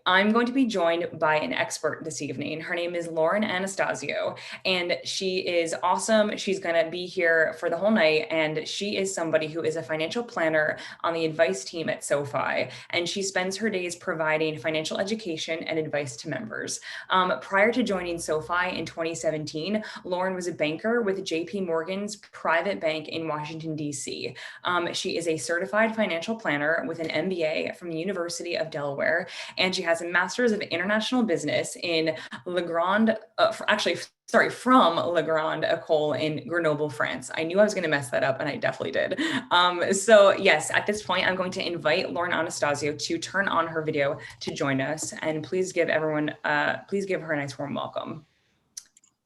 I'm going to be joined by an expert this evening. Her name is Lauren Anastasio, and she is awesome. She's going to be here for the whole night, and she is somebody who is a financial planner on the advice team at SoFi, and she spends her days providing financial education and advice to members. Prior to joining SoFi in 2017, Lauren was a banker with JP Morgan's private bank in Washington, D.C. She is a certified financial planner with an MBA from the University of Delaware, and she has a master's of international business in from Le Grand École in Grenoble, France. I knew I was going to mess that up, and I definitely did. So yes, at this point, I'm going to invite Lauren Anastasio to turn on her video to join us, and please give her a nice warm welcome.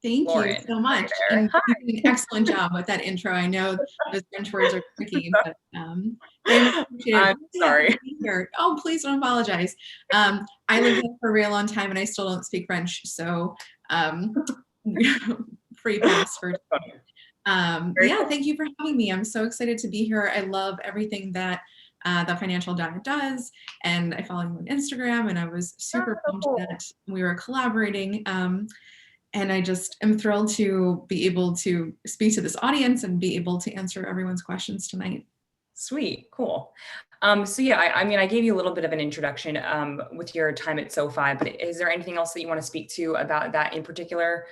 Thank Lauren, you so much. And you did an excellent job with that intro. I know those French words are tricky, but very much appreciated. I'm sorry. Oh, please don't apologize. I lived there for a real long time and I still don't speak French, so free pass for yeah, thank you for having me. I'm so excited to be here. I love everything that the Financial Diet does, and I follow you on Instagram, and I was super pumped that we were collaborating. And I just am thrilled to be able to speak to this audience and be able to answer everyone's questions tonight. Sweet, cool. So yeah, I mean, I gave you a little bit of an introduction with your time at SoFi, but is there anything else that you want to speak to about that in particular?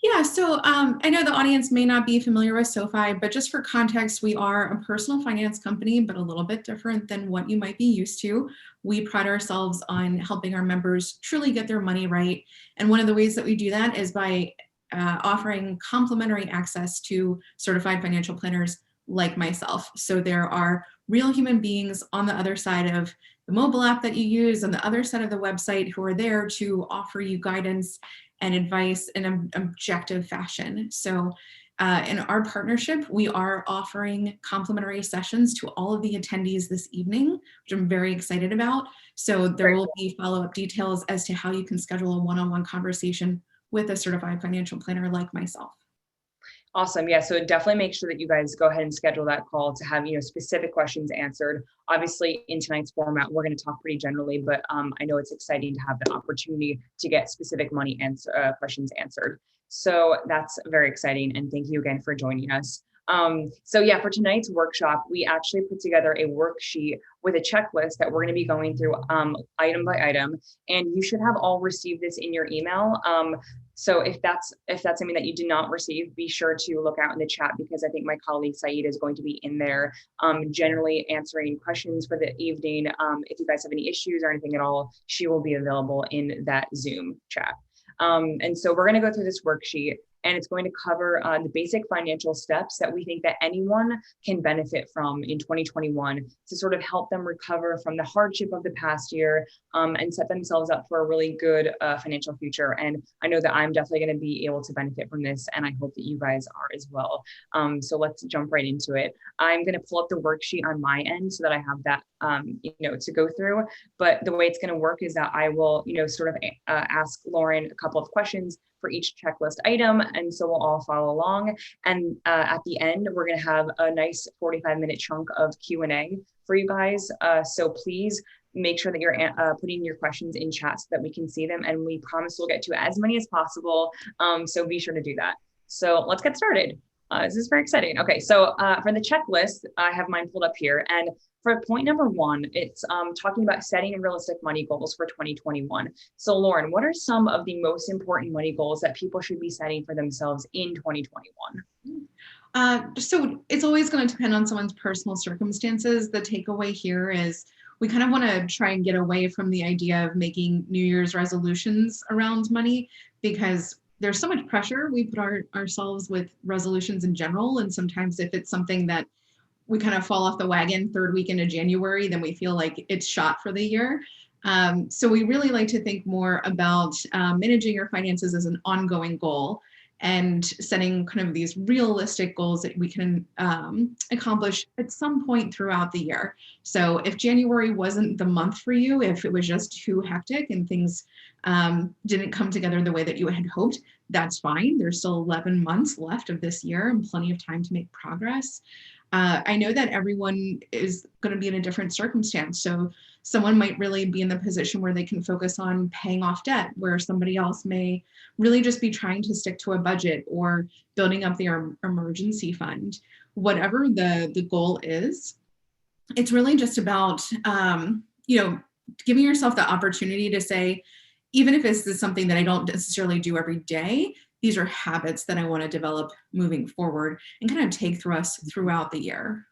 Yeah, so I know the audience may not be familiar with SoFi, but just for context, we are a personal finance company, but a little bit different than what you might be used to. We pride ourselves on helping our members truly get their money right. And one of the ways that we do that is by offering complimentary access to certified financial planners like myself. So there are real human beings on the other side of the mobile app that you use, on the other side of the website, who are there to offer you guidance and advice in an objective fashion. So in our partnership, we are offering complimentary sessions to all of the attendees this evening, which I'm very excited about. So there will be follow-up details as to how you can schedule a one-on-one conversation with a certified financial planner like myself. Awesome. Yeah. So definitely make sure that you guys go ahead and schedule that call to have, specific questions answered. Obviously in tonight's format, we're going to talk pretty generally, but I know it's exciting to have the opportunity to get specific money questions answered. So that's very exciting. And thank you again for joining us. So yeah, for tonight's workshop, we actually put together a worksheet with a checklist that we're going to be going through item by item, and you should have all received this in your email. So if that's something that you did not receive, be sure to look out in the chat, because I think my colleague Saeed is going to be in there generally answering questions for the evening. If you guys have any issues or anything at all, she will be available in that Zoom chat. And so we're going to go through this worksheet, and it's going to cover the basic financial steps that we think that anyone can benefit from in 2021 to sort of help them recover from the hardship of the past year and set themselves up for a really good financial future. And I know that I'm definitely going to be able to benefit from this, and I hope that you guys are as well. So let's jump right into it. I'm going to pull up the worksheet on my end so that I have that to go through. But the way it's going to work is that I will, sort of ask Lauren a couple of questions for each checklist item. And so we'll all follow along. And at the end, we're going to have a nice 45-minute chunk of Q&A for you guys. So please make sure that you're putting your questions in chat so that we can see them. And we promise we'll get to as many as possible. So be sure to do that. So let's get started. This is very exciting. Okay, so for the checklist, I have mine pulled up here. And for point number one, it's talking about setting realistic money goals for 2021. So Lauren, what are some of the most important money goals that people should be setting for themselves in 2021? So it's always going to depend on someone's personal circumstances. The takeaway here is we kind of want to try and get away from the idea of making New Year's resolutions around money, because there's so much pressure we put ourselves with resolutions in general. And sometimes if it's something that we kind of fall off the wagon third week into January, then we feel like it's shot for the year. So we really like to think more about managing your finances as an ongoing goal and setting kind of these realistic goals that we can accomplish at some point throughout the year. So if January wasn't the month for you, if it was just too hectic and things didn't come together the way that you had hoped, that's fine. There's still 11 months left of this year and plenty of time to make progress. I know that everyone is going to be in a different circumstance. So someone might really be in the position where they can focus on paying off debt, where somebody else may really just be trying to stick to a budget or building up their emergency fund. Whatever the goal is, it's really just about, giving yourself the opportunity to say, even if this is something that I don't necessarily do every day, these are habits that I want to develop moving forward and kind of take through us throughout the year.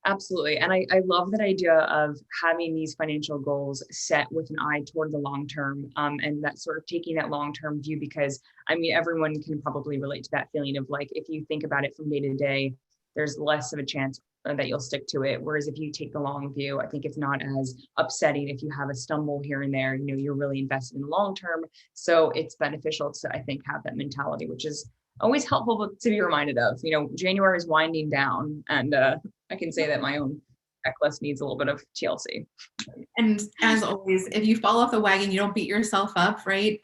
Absolutely. And I love that idea of having these financial goals set with an eye toward the long term, and that sort of taking that long term view, because I mean, everyone can probably relate to that feeling of like, if you think about it from day to day, there's less of a chance that you'll stick to it. Whereas if you take the long view, I think it's not as upsetting if you have a stumble here and there. You're really invested in the long term. So it's beneficial to, I think, have that mentality, which is always helpful to be reminded of. January is winding down, and I can say that my own checklist needs a little bit of TLC. And as always, if you fall off the wagon, you don't beat yourself up, right?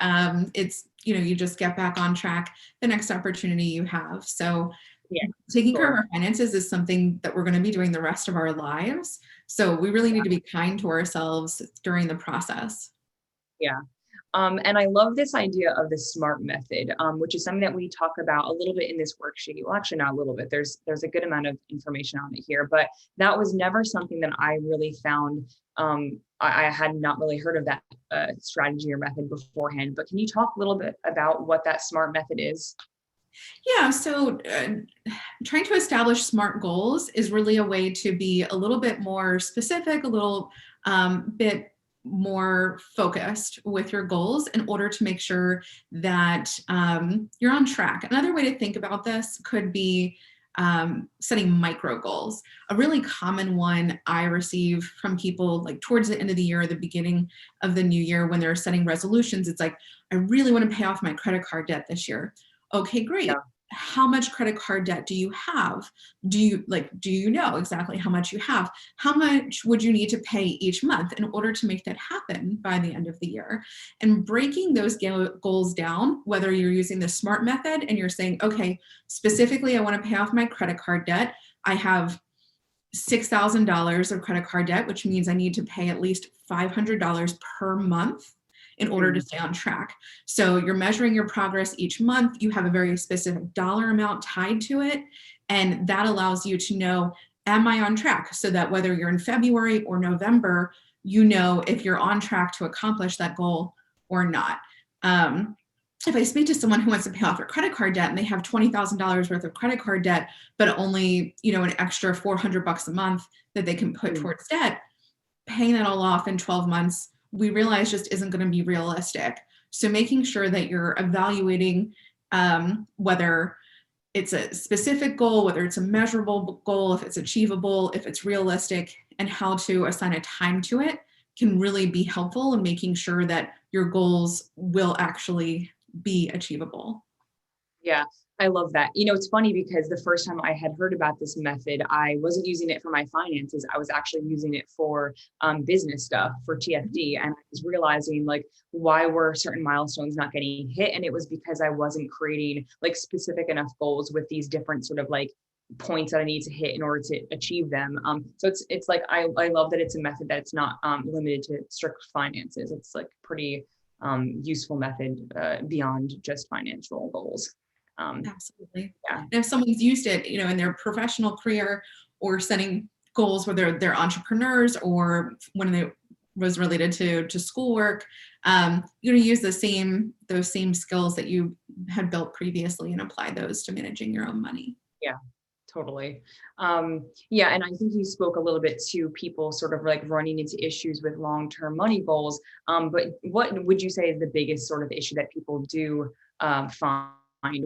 It's, you just get back on track the next opportunity you have. So yeah, taking care of our finances is something that we're going to be doing the rest of our lives. So we really need to be kind to ourselves during the process. Yeah. And I love this idea of the SMART method, which is something that we talk about a little bit in this worksheet. Well, actually not a little bit, there's a good amount of information on it here, but that was never something that I really found. I had not really heard of that strategy or method beforehand, but can you talk a little bit about what that SMART method is? Yeah, so trying to establish SMART goals is really a way to be a little bit more specific, a little bit more focused with your goals in order to make sure that you're on track. Another way to think about this could be setting micro goals. A really common one I receive from people like towards the end of the year or the beginning of the new year when they're setting resolutions, it's like, I really want to pay off my credit card debt this year. Okay, great. Yeah. How much credit card debt do you have? Do you know exactly how much you have? How much would you need to pay each month in order to make that happen by the end of the year? And breaking those goals down, whether you're using the SMART method and you're saying, okay, specifically, I want to pay off my credit card debt. I have $6,000 of credit card debt, which means I need to pay at least $500 per month in order to stay on track. So you're measuring your progress each month. You have a very specific dollar amount tied to it. And that allows you to know, am I on track? So that whether you're in February or November, you know if you're on track to accomplish that goal or not. If I speak to someone who wants to pay off their credit card debt and they have $20,000 worth of credit card debt, but only, an extra $400 a month that they can put towards debt, paying that all off in 12 months, we realize just isn't going to be realistic. So making sure that you're evaluating whether it's a specific goal, whether it's a measurable goal, if it's achievable, if it's realistic, and how to assign a time to it can really be helpful in making sure that your goals will actually be achievable. Yeah, I love that. It's funny because the first time I had heard about this method, I wasn't using it for my finances. I was actually using it for business stuff, for TFD. And I was realizing like, why were certain milestones not getting hit? And it was because I wasn't creating like specific enough goals with these different sort of like points that I need to hit in order to achieve them. So it's like, I love that it's a method that's not limited to strict finances. It's like pretty useful method beyond just financial goals. Absolutely. Yeah. And if someone's used it, in their professional career or setting goals where they're entrepreneurs or when it was related to schoolwork, you're going to use those same skills that you had built previously and apply those to managing your own money. Yeah, totally. Yeah. And I think you spoke a little bit to people sort of like running into issues with long-term money goals. But what would you say is the biggest sort of issue that people do find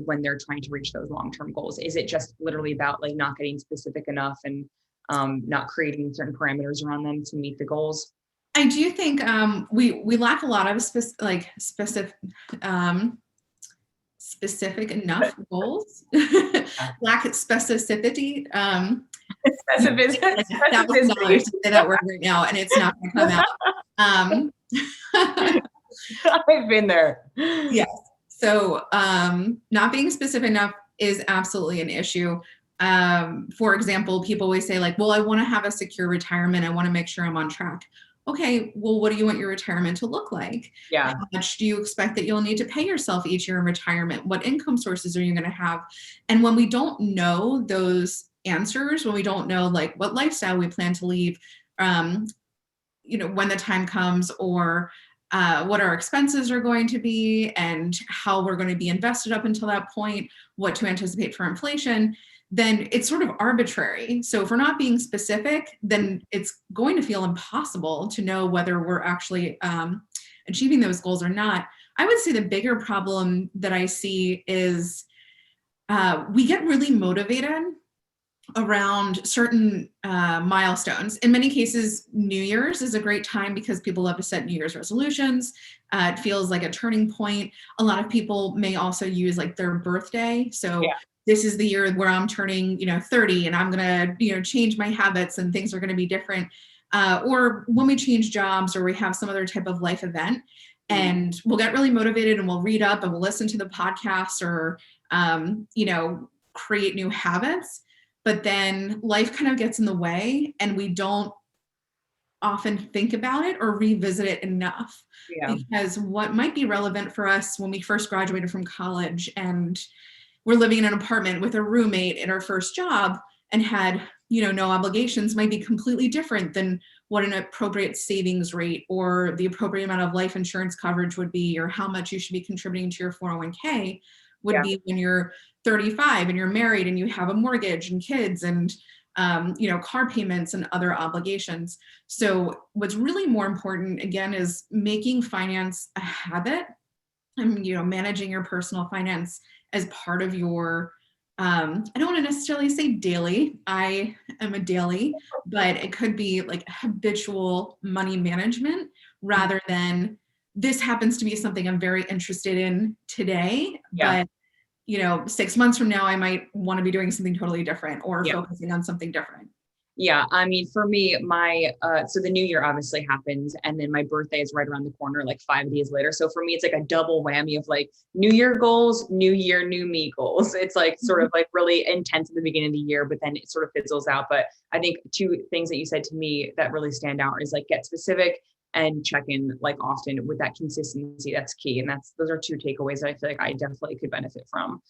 when they're trying to reach those long-term goals? Is it just literally about like not getting specific enough and not creating certain parameters around them to meet the goals? I do think we lack a lot of specific enough goals. Lack specificity. Specificity. $1,000 to say that word right now, and it's not going to come out. I've been there. Yes. So not being specific enough is absolutely an issue. For example, people always say like, well, I want to have a secure retirement. I want to make sure I'm on track. Okay, well, what do you want your retirement to look like? Yeah. How much do you expect that you'll need to pay yourself each year in retirement? What income sources are you going to have? And when we don't know those answers, when we don't know like what lifestyle we plan to leave, when the time comes, or what our expenses are going to be and how we're going to be invested up until that point, what to anticipate for inflation, then it's sort of arbitrary. So if we're not being specific, then it's going to feel impossible to know whether we're actually achieving those goals or not. I would say the bigger problem that I see is we get really motivated around certain milestones. In many cases, New Year's is a great time because people love to set New Year's resolutions. It feels like a turning point. A lot of people may also use like their birthday. So this is the year where I'm turning, 30 and I'm going to, change my habits and things are going to be different. Or when we change jobs or we have some other type of life event, and we'll get really motivated and we'll read up and we'll listen to the podcasts or, create new habits. But then life kind of gets in the way and we don't often think about it or revisit it enough. Because what might be relevant for us when we first graduated from college and we're living in an apartment with a roommate in our first job and had, no obligations might be completely different than what an appropriate savings rate or the appropriate amount of life insurance coverage would be, or how much you should be contributing to your 401k would be when you're 35 and you're married and you have a mortgage and kids and, car payments and other obligations. So what's really more important, again, is making finance a habit and, managing your personal finance as part of your, I don't want to necessarily say daily, I am a daily, but it could be like habitual money management rather than this happens to be something I'm very interested in today, but 6 months from now, I might want to be doing something totally different or focusing on something different. Yeah. I mean, for me, so the new year obviously happens and then my birthday is right around the corner, like 5 days later. So for me, it's like a double whammy of like New Year goals, New Year, new me goals. It's like sort of like really intense at the beginning of the year, but then it sort of fizzles out. But I think two things that you said to me that really stand out is like get specific and check in like often with that consistency. That's key. And those are two takeaways that I feel like I definitely could benefit from.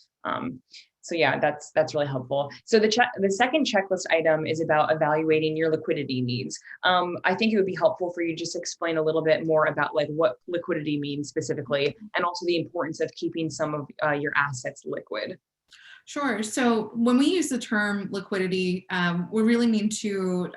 So yeah, that's really helpful. So the second checklist item is about evaluating your liquidity needs. I think it would be helpful for you just to explain a little bit more about like what liquidity means specifically, and also the importance of keeping some of your assets liquid. Sure. So when we use the term liquidity, we really mean to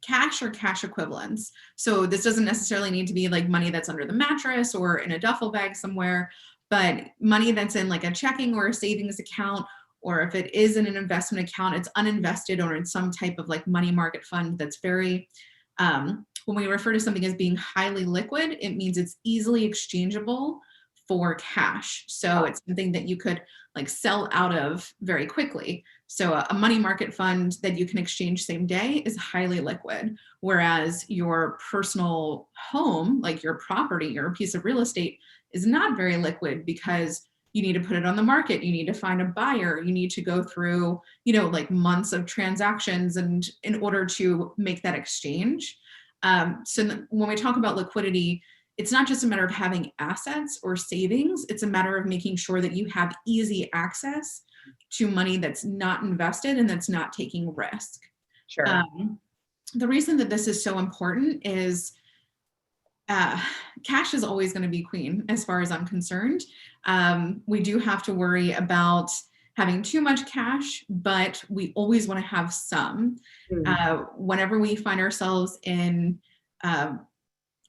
cash or cash equivalents. So this doesn't necessarily need to be like money that's under the mattress or in a duffel bag somewhere, but money that's in like a checking or a savings account, or if it is in an investment account, it's uninvested or in some type of like money market fund that's very, when we refer to something as being highly liquid, it means it's easily exchangeable for cash. So it's something that you could like sell out of very quickly. So a money market fund that you can exchange same day is highly liquid, whereas your personal home, like your property or a piece of real estate, is not very liquid because you need to put it on the market. You need to find a buyer. You need to go through, like months of transactions and in order to make that exchange. So when we talk about liquidity, it's not just a matter of having assets or savings. It's a matter of making sure that you have easy access to money that's not invested and that's not taking risk. Sure. The reason that this is so important is cash is always going to be queen as far as I'm concerned. We do have to worry about having too much cash, but we always want to have some. Whenever we find ourselves in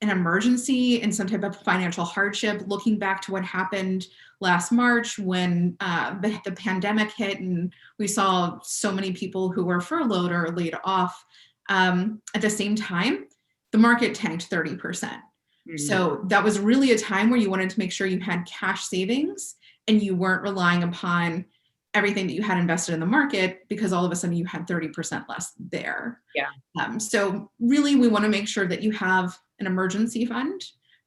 an emergency, in some type of financial hardship, looking back to what happened last March when the pandemic hit and we saw so many people who were furloughed or laid off. At the same time, the market tanked 30%. So that was really a time where you wanted to make sure you had cash savings and you weren't relying upon everything that you had invested in the market because all of a sudden you had 30% less there. So really we want to make sure that you have an emergency fund,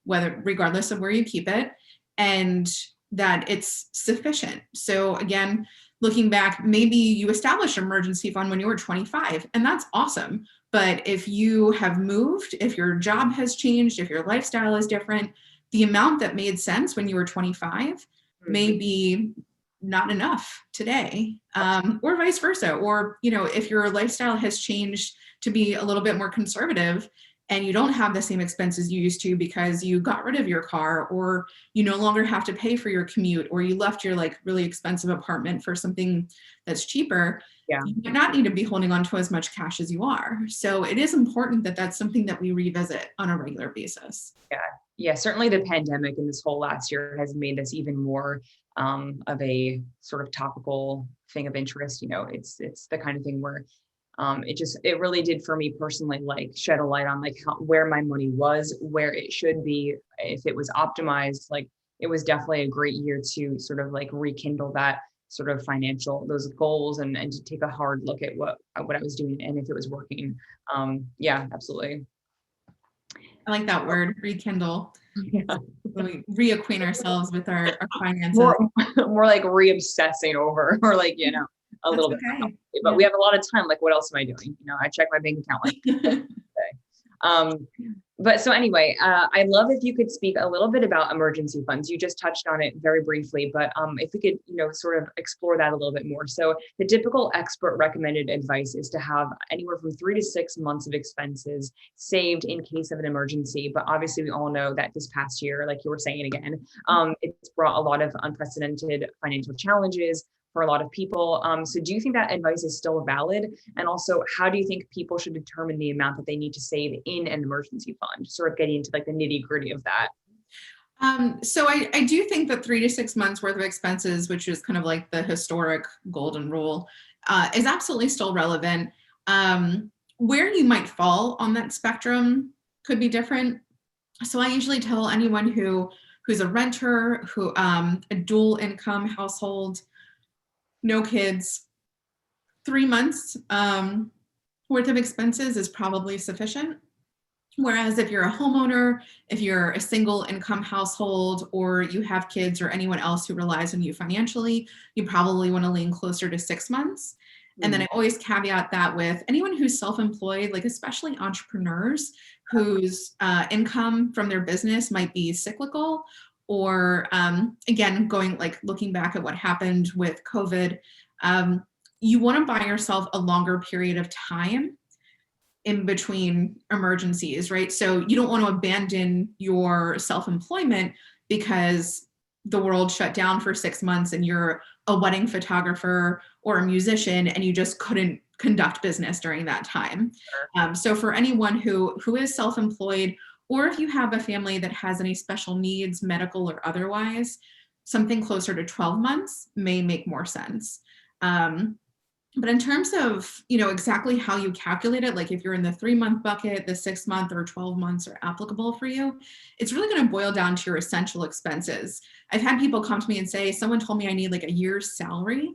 regardless of where you keep it, and that it's sufficient. So again, looking back, maybe you established an emergency fund when you were 25, and that's awesome. But if you have moved, if your job has changed, if your lifestyle is different, the amount that made sense when you were 25 may be not enough today, or vice versa. Or, if your lifestyle has changed to be a little bit more conservative and you don't have the same expenses you used to because you got rid of your car, or you no longer have to pay for your commute, or you left your really expensive apartment for something that's cheaper, you might not need to be holding on to as much cash as you are. So it is important that that's something that we revisit on a regular basis. Yeah, certainly the pandemic and this whole last year has made this even more of a sort of topical thing of interest. It's the kind of thing where it really did for me personally, shed a light on where my money was, where it should be, if it was optimized. It was definitely a great year to sort of rekindle that sort of those goals and to take a hard look at what I was doing and if it was working. Yeah, absolutely. I like that word, rekindle. Yeah. We reacquaint ourselves with our finances. More like re-obsessing over, or a little bit. Okay. But we have a lot of time. What else am I doing? I check my bank account But so anyway, I'd love if you could speak a little bit about emergency funds. You just touched on it very briefly, but if we could, sort of explore that a little bit more. So the typical expert recommended advice is to have anywhere from 3 to 6 months of expenses saved in case of an emergency. But obviously we all know that this past year, like you were saying again, it's brought a lot of unprecedented financial challenges for a lot of people. So do you think that advice is still valid? And also, how do you think people should determine the amount that they need to save in an emergency fund? Sort of getting into the nitty gritty of that. So I do think that 3 to 6 months worth of expenses, which is kind of like the historic golden rule, is absolutely still relevant. Where you might fall on that spectrum could be different. So I usually tell anyone who's a renter, a dual income household, no kids, 3 months worth of expenses is probably sufficient. Whereas if you're a homeowner, if you're a single income household, or you have kids or anyone else who relies on you financially, you probably want to lean closer to 6 months. And then I always caveat that with anyone who's self-employed, especially entrepreneurs whose income from their business might be cyclical, or again, looking back at what happened with COVID, you want to buy yourself a longer period of time in between emergencies, right? So you don't want to abandon your self-employment because the world shut down for 6 months and you're a wedding photographer or a musician and you just couldn't conduct business during that time. So for anyone who is self-employed, or if you have a family that has any special needs, medical or otherwise, something closer to 12 months may make more sense. But in terms of, exactly how you calculate it, if you're in the 3-month bucket, the 6 month or 12 months are applicable for you, it's really going to boil down to your essential expenses. I've had people come to me and say, someone told me I need a year's salary,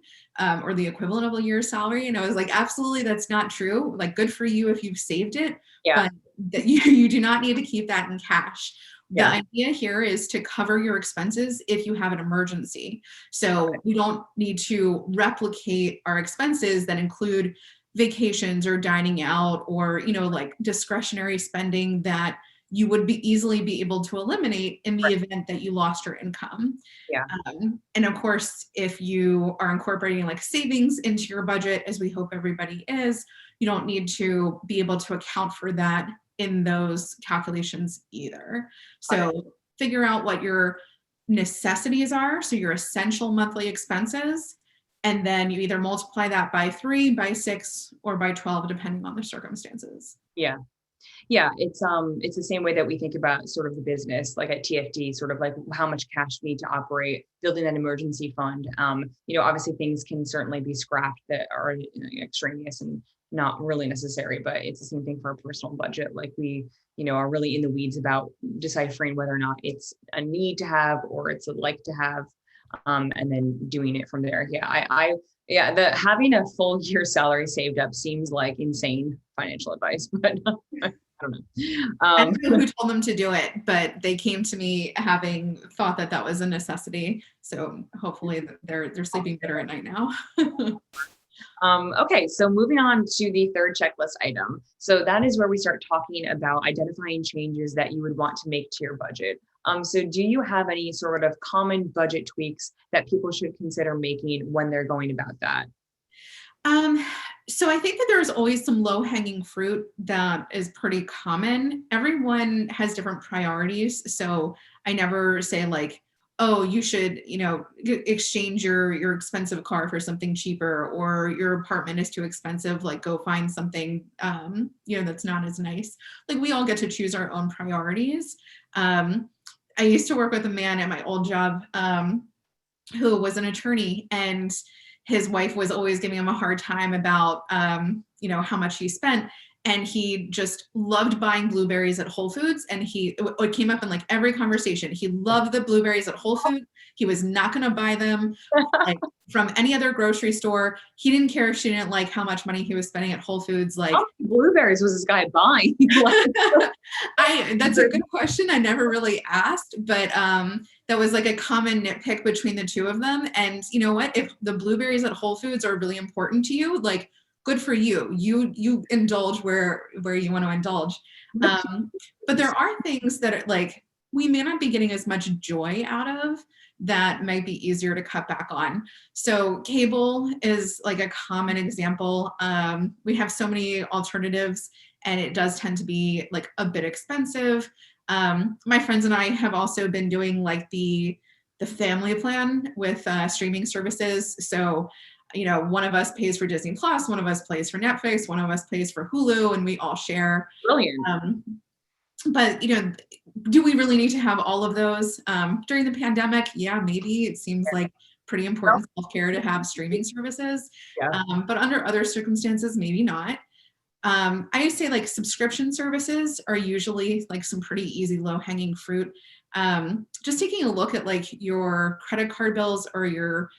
or the equivalent of a year's salary. And I was like, absolutely, that's not true. Good for you if you've saved it, but that you do not need to keep that in cash. The idea here is to cover your expenses if you have an emergency. So we don't need to replicate our expenses that include vacations or dining out or, discretionary spending that you would easily be able to eliminate in the event that you lost your income. And of course, if you are incorporating savings into your budget, as we hope everybody is, you don't need to be able to account for that in those calculations either. So figure out what your necessities are, so your essential monthly expenses, and then you either multiply that by 3, by 6, or by 12, depending on the circumstances. Yeah, it's the same way that we think about sort of the business, at TFD, sort of how much cash we need to operate, building an emergency fund. Obviously things can certainly be scrapped that are extraneous and not really necessary, but it's the same thing for a personal budget. We, are really in the weeds about deciphering whether or not it's a need to have or it's a like to have, and then doing it from there. Having a full year salary saved up seems like insane financial advice, but I don't know. I don't know who told them to do it, but they came to me having thought that that was a necessity. So hopefully they're sleeping better at night now. Okay, so moving on to the third checklist item. So that is where we start talking about identifying changes that you would want to make to your budget. So do you have any sort of common budget tweaks that people should consider making when they're going about that? So I think that there's always some low-hanging fruit that is pretty common. Everyone has different priorities. So I never say like, oh, you should, exchange your expensive car for something cheaper, or your apartment is too expensive, like go find something, that's not as nice. Like we all get to choose our own priorities. I used to work with a man at my old job who was an attorney, and his wife was always giving him a hard time about, how much he spent. And he just loved buying blueberries at Whole Foods. And it came up in like every conversation. He loved the blueberries at Whole Foods. He was not going to buy them like from any other grocery store. He didn't care if she didn't like how much money he was spending at Whole Foods. Like, how many blueberries was this guy buying? That's a good question. I never really asked, but that was like a common nitpick between the two of them. And you know what? If the blueberries at Whole Foods are really important to you, like good for you. You indulge where you want to indulge. But there are things that are like we may not be getting as much joy out of that might be easier to cut back on. So cable is like a common example. We have so many alternatives, and it does tend to be like a bit expensive. My friends and I have also been doing like the family plan with streaming services. So, one of us pays for Disney Plus, one of us pays for Netflix, one of us pays for Hulu, and we all share. Brilliant. But, do we really need to have all of those during the pandemic? Yeah, maybe. It seems like pretty important self-care to have streaming services. Yeah. But under other circumstances, maybe not. I would say like subscription services are usually like some pretty easy low-hanging fruit. Just taking a look at like your credit card bills or your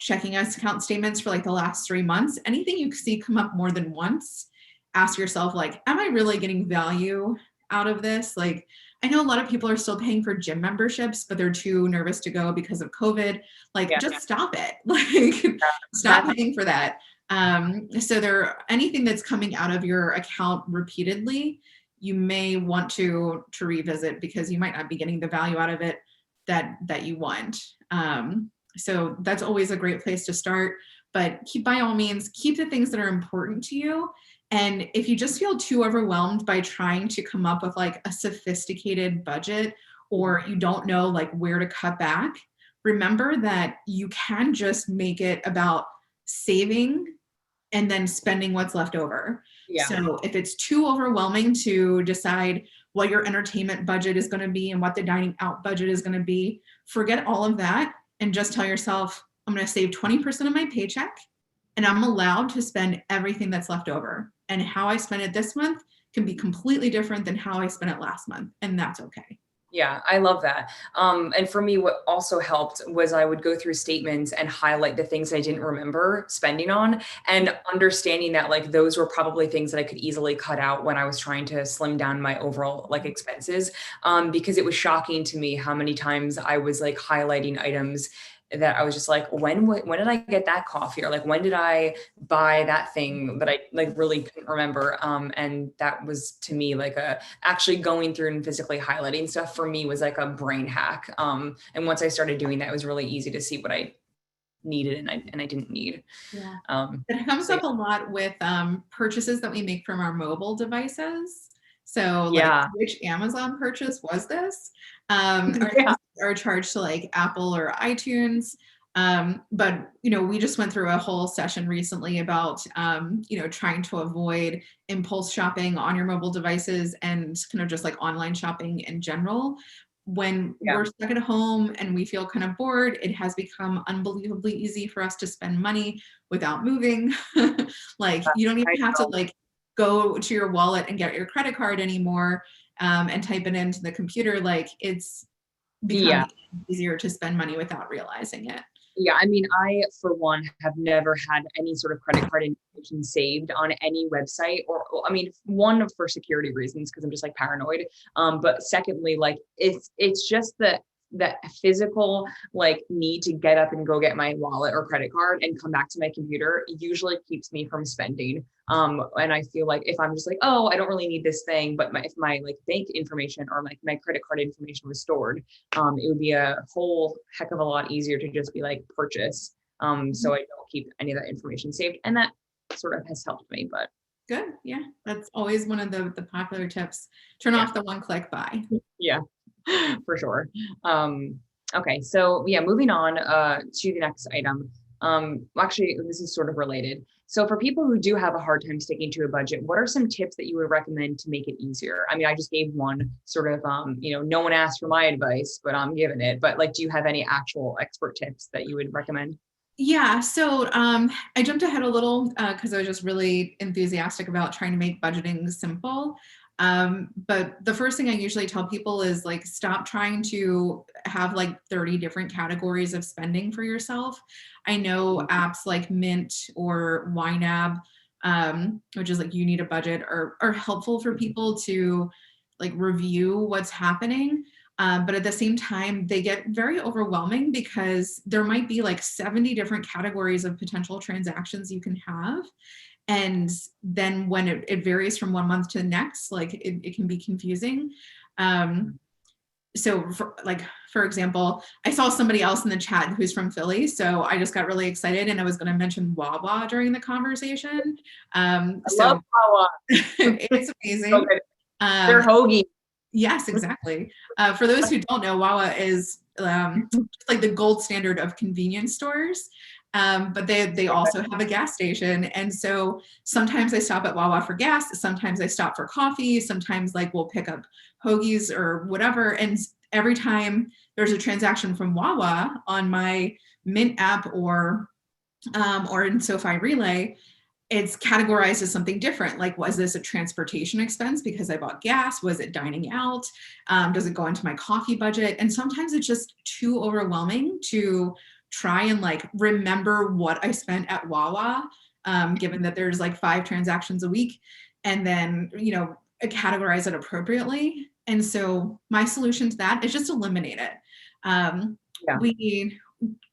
checking account statements for like the last 3 months, anything you see come up more than once, ask yourself like, am I really getting value out of this? Like, I know a lot of people are still paying for gym memberships, but they're too nervous to go because of COVID. Like, just stop it. Like, stop paying for that. So anything that's coming out of your account repeatedly, you may want to revisit because you might not be getting the value out of it that you want. So that's always a great place to start, but by all means, keep the things that are important to you. And if you just feel too overwhelmed by trying to come up with like a sophisticated budget, or you don't know like where to cut back, remember that you can just make it about saving and then spending what's left over. Yeah. So if it's too overwhelming to decide what your entertainment budget is going to be and what the dining out budget is going to be, forget all of that and just tell yourself, I'm going to save 20% of my paycheck, and I'm allowed to spend everything that's left over. And how I spend it this month can be completely different than how I spent it last month. And that's okay. Yeah, I love that. And for me, what also helped was I would go through statements and highlight the things I didn't remember spending on, and understanding that like those were probably things that I could easily cut out when I was trying to slim down my overall like expenses. Because it was shocking to me how many times I was like highlighting items that I was just like, when did I get that coffee? Or like, when did I buy that thing that I like really couldn't remember? And that was to me like actually going through and physically highlighting stuff for me was like a brain hack. And once I started doing that, it was really easy to see what I needed and I didn't need. Yeah. It comes up a lot with purchases that we make from our mobile devices. So like, which Amazon purchase was this? Are charged to like Apple or iTunes. But, we just went through a whole session recently about, trying to avoid impulse shopping on your mobile devices and kind of just like online shopping in general. When we're stuck at home and we feel kind of bored, it has become unbelievably easy for us to spend money without moving. Like, you don't even have to like go to your wallet and get your credit card anymore and type it into the computer. Like, it's become easier to spend money without realizing it. Yeah, I mean, I, for one, have never had any sort of credit card information saved on any website, or, I mean, one, for security reasons, because I'm just like paranoid. But secondly, like it's just that physical like need to get up and go get my wallet or credit card and come back to my computer usually keeps me from spending. And I feel like if I'm just like, oh, I don't really need this thing, but if my like bank information or like my credit card information was stored, it would be a whole heck of a lot easier to just be like purchase. So I don't keep any of that information saved, and that sort of has helped me. But Good. Yeah. That's always one of the popular tips. Turn off the one-click buy. yeah, for sure. Okay, so yeah, moving on to the next item. Actually, this is sort of related. So for people who do have a hard time sticking to a budget, what are some tips that you would recommend to make it easier? I mean, I just gave one sort of, no one asked for my advice, but I'm giving it. But like, do you have any actual expert tips that you would recommend? Yeah, so I jumped ahead a little because I was just really enthusiastic about trying to make budgeting simple. But the first thing I usually tell people is like, stop trying to have like 30 different categories of spending for yourself. I know apps like Mint or YNAB, which is like You Need a Budget, are helpful for people to like review what's happening. But at the same time, they get very overwhelming because there might be like 70 different categories of potential transactions you can have. And then when it varies from one month to the next, like it can be confusing. So for example, I saw somebody else in the chat who's from Philly. So I just got really excited and I was going to mention Wawa during the conversation. I love Wawa. It's amazing. So they're hoagie. Yes, exactly. For those who don't know, Wawa is like the gold standard of convenience stores, but they also have a gas station. And so sometimes I stop at Wawa for gas, sometimes I stop for coffee, sometimes like we'll pick up hoagies or whatever. And every time there's a transaction from Wawa on my Mint app or in SoFi Relay, it's categorized as something different. Like, was this a transportation expense because I bought gas? Was it dining out? Does it go into my coffee budget? And sometimes it's just too overwhelming to try and like remember what I spent at Wawa, given that there's like 5 transactions a week, and then, categorize it appropriately. And so my solution to that is just eliminate it. We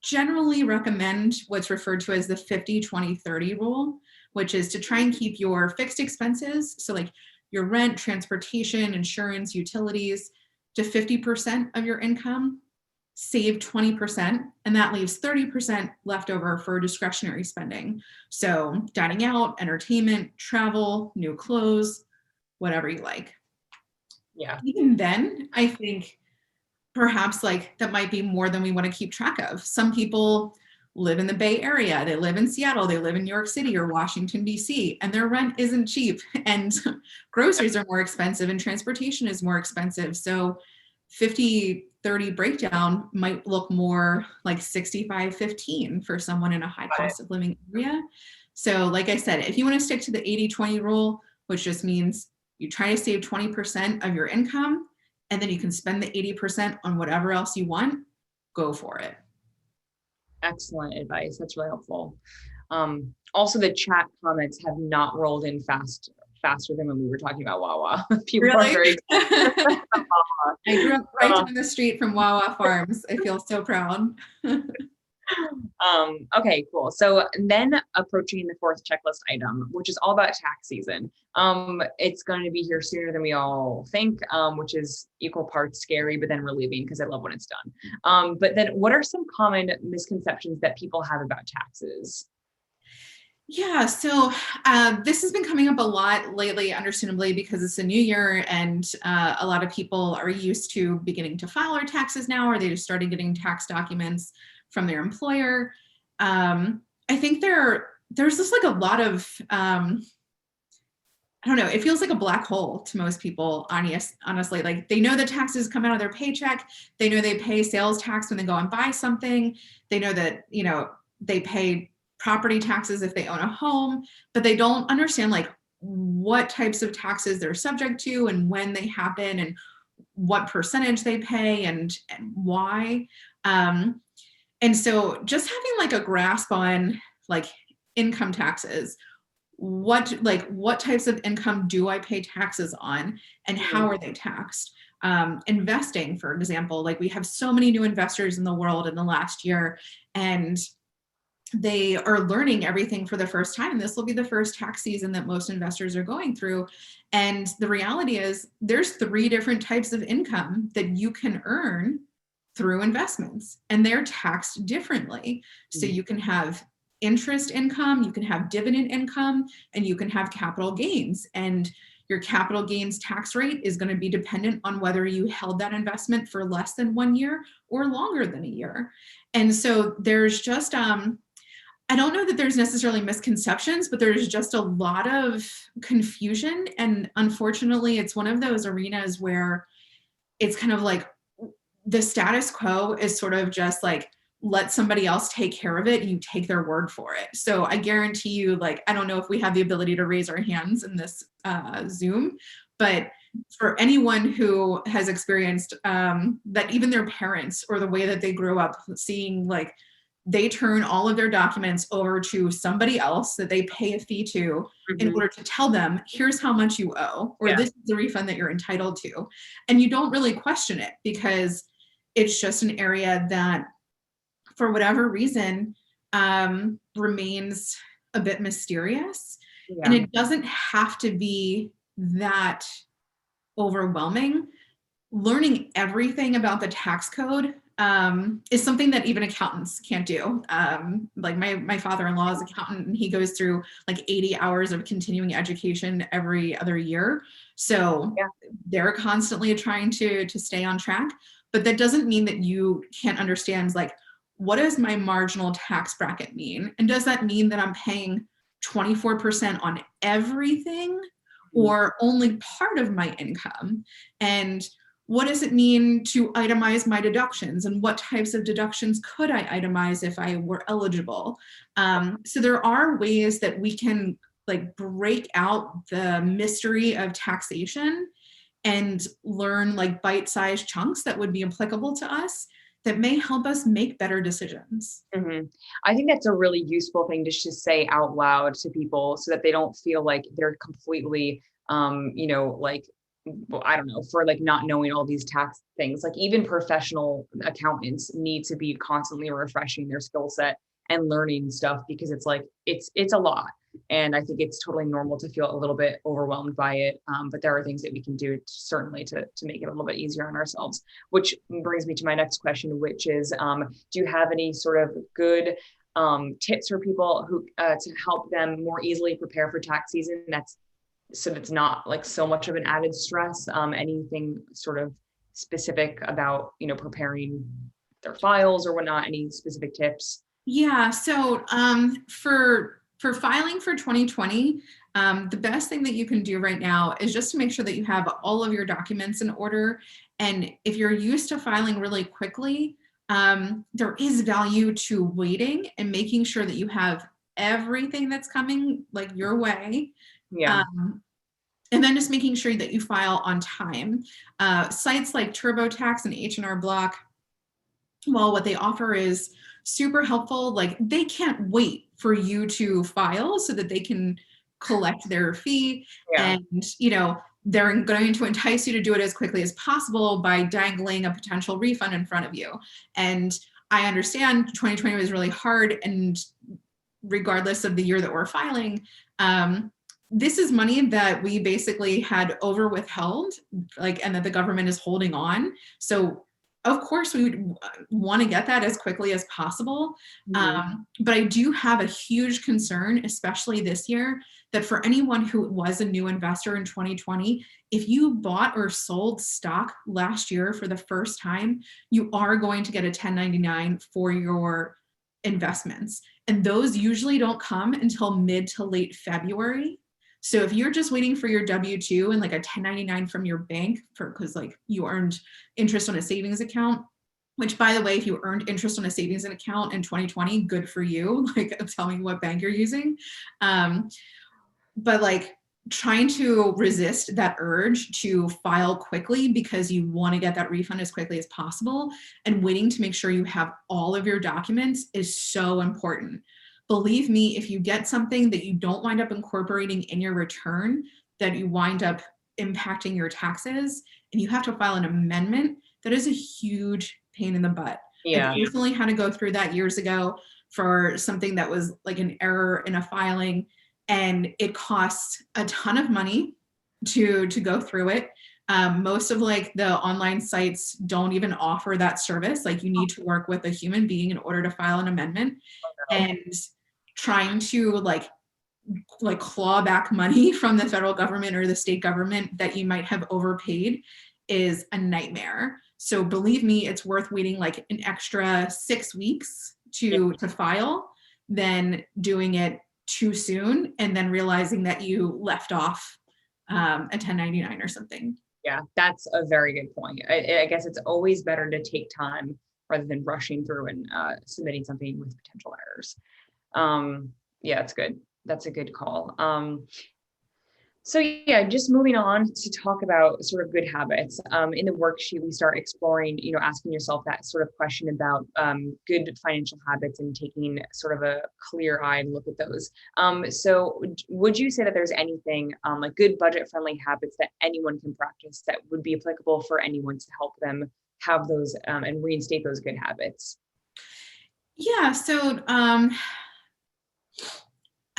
generally recommend what's referred to as the 50-20-30 rule, which is to try and keep your fixed expenses, so like your rent, transportation, insurance, utilities, to 50% of your income, save 20%, and that leaves 30% left over for discretionary spending. So dining out, entertainment, travel, new clothes, whatever you like. Yeah. Even then, I think perhaps like that might be more than we want to keep track of. Some people live in the Bay Area, they live in Seattle, they live in New York City or Washington, D.C., and their rent isn't cheap, and groceries are more expensive and transportation is more expensive. So 50-30 breakdown might look more like 65-15 for someone in a high cost of living area. So like I said, if you want to stick to the 80-20 rule, which just means you try to save 20% of your income, and then you can spend the 80% on whatever else you want, go for it. Excellent advice. That's really helpful. Also, the chat comments have not rolled in faster than when we were talking about Wawa. People really? are very I grew up right down the street from Wawa Farms. I feel so proud. Okay, cool. So then approaching the 4th checklist item, which is all about tax season. It's going to be here sooner than we all think, which is equal parts scary, but then relieving because I love when it's done. But then what are some common misconceptions that people have about taxes? Yeah, so this has been coming up a lot lately, understandably, because it's a new year and a lot of people are used to beginning to file their taxes now, or they just started getting tax documents from their employer. I think there's just like a lot of, I don't know, it feels like a black hole to most people, honestly. Like they know the taxes come out of their paycheck. They know they pay sales tax when they go and buy something. They know that, they pay property taxes if they own a home, but they don't understand like what types of taxes they're subject to and when they happen and what percentage they pay and why. And so just having like a grasp on like income taxes, what types of income do I pay taxes on and how are they taxed? Investing, for example, like we have so many new investors in the world in the last year, and they are learning everything for the first time. This will be the first tax season that most investors are going through. And the reality is there's 3 different types of income that you can earn through investments, and they're taxed differently. So you can have interest income, you can have dividend income, and you can have capital gains. And your capital gains tax rate is going to be dependent on whether you held that investment for less than 1 year or longer than a year. And so there's just, I don't know that there's necessarily misconceptions, but there's just a lot of confusion. And unfortunately, it's one of those arenas where it's kind of like the status quo is sort of just like, let somebody else take care of it and you take their word for it. So I guarantee you, like, I don't know if we have the ability to raise our hands in this Zoom, but for anyone who has experienced that even their parents or the way that they grew up seeing like they turn all of their documents over to somebody else that they pay a fee to in order to tell them, here's how much you owe, or this is the refund that you're entitled to. And you don't really question it because it's just an area that, for whatever reason, remains a bit mysterious. And it doesn't have to be that overwhelming. Learning everything about the tax code is something that even accountants can't do. Like my father-in-law is an accountant, and he goes through like 80 hours of continuing education every other year. So they're constantly trying to stay on track, but that doesn't mean that you can't understand, like, what does my marginal tax bracket mean? And does that mean that I'm paying 24% on everything or only part of my income? And what does it mean to itemize my deductions, and what types of deductions could I itemize if I were eligible? So there are ways that we can like break out the mystery of taxation and learn like bite-sized chunks that would be applicable to us that may help us make better decisions. I think that's a really useful thing to just say out loud to people so that they don't feel like they're completely, like, well, I don't know, for like not knowing all these tax things. Like even professional accountants need to be constantly refreshing their skill set and learning stuff because it's like, it's a lot. And I think it's totally normal to feel a little bit overwhelmed by it. But there are things that we can do certainly to make it a little bit easier on ourselves, which brings me to my next question, which is, do you have any sort of good tips for people who to help them more easily prepare for tax season? So it's not like so much of an added stress. Anything sort of specific about, preparing their files or whatnot, any specific tips? Yeah, so for filing for 2020, the best thing that you can do right now is just to make sure that you have all of your documents in order. And if you're used to filing really quickly, there is value to waiting and making sure that you have everything that's coming like your way. And then just making sure that you file on time. Sites like TurboTax and H&R Block, well, what they offer is super helpful. Like they can't wait for you to file so that they can collect their fee. And, they're going to entice you to do it as quickly as possible by dangling a potential refund in front of you. And I understand 2020 was really hard, and regardless of the year that we're filing, this is money that we basically had over withheld, and that the government is holding on. So of course we would want to get that as quickly as possible. But I do have a huge concern, especially this year, that for anyone who was a new investor in 2020, if you bought or sold stock last year for the first time, you are going to get a 1099 for your investments. And those usually don't come until mid to late February. So if you're just waiting for your W-2 and like a 1099 from your bank because like you earned interest on a savings account, which by the way, if you earned interest on a savings account in 2020, good for you. Like tell me what bank you're using. But like trying to resist that urge to file quickly because you want to get that refund as quickly as possible, and waiting to make sure you have all of your documents is so important. Believe me, if you get something that you don't wind up incorporating in your return, that you wind up impacting your taxes and you have to file an amendment, that is a huge pain in the butt. Yeah. I personally had to go through that years ago for something that was like an error in a filing, and it costs a ton of money to go through it. Most of like the online sites don't even offer that service. Like you need to work with a human being in order to file an amendment. And trying to like claw back money from the federal government or the state government that you might have overpaid is a nightmare. So believe me, it's worth waiting like an extra 6 weeks to file than doing it too soon and then realizing that you left off a 1099 or something. Yeah, that's a very good point. I guess it's always better to take time rather than rushing through and submitting something with potential errors. Yeah, it's good. That's a good call. So yeah, just moving on to talk about sort of good habits. In the worksheet, we start exploring, asking yourself that sort of question about good financial habits and taking sort of a clear-eyed look at those. So would you say that there's anything like good budget-friendly habits that anyone can practice that would be applicable for anyone to help them have those and reinstate those good habits? Yeah, so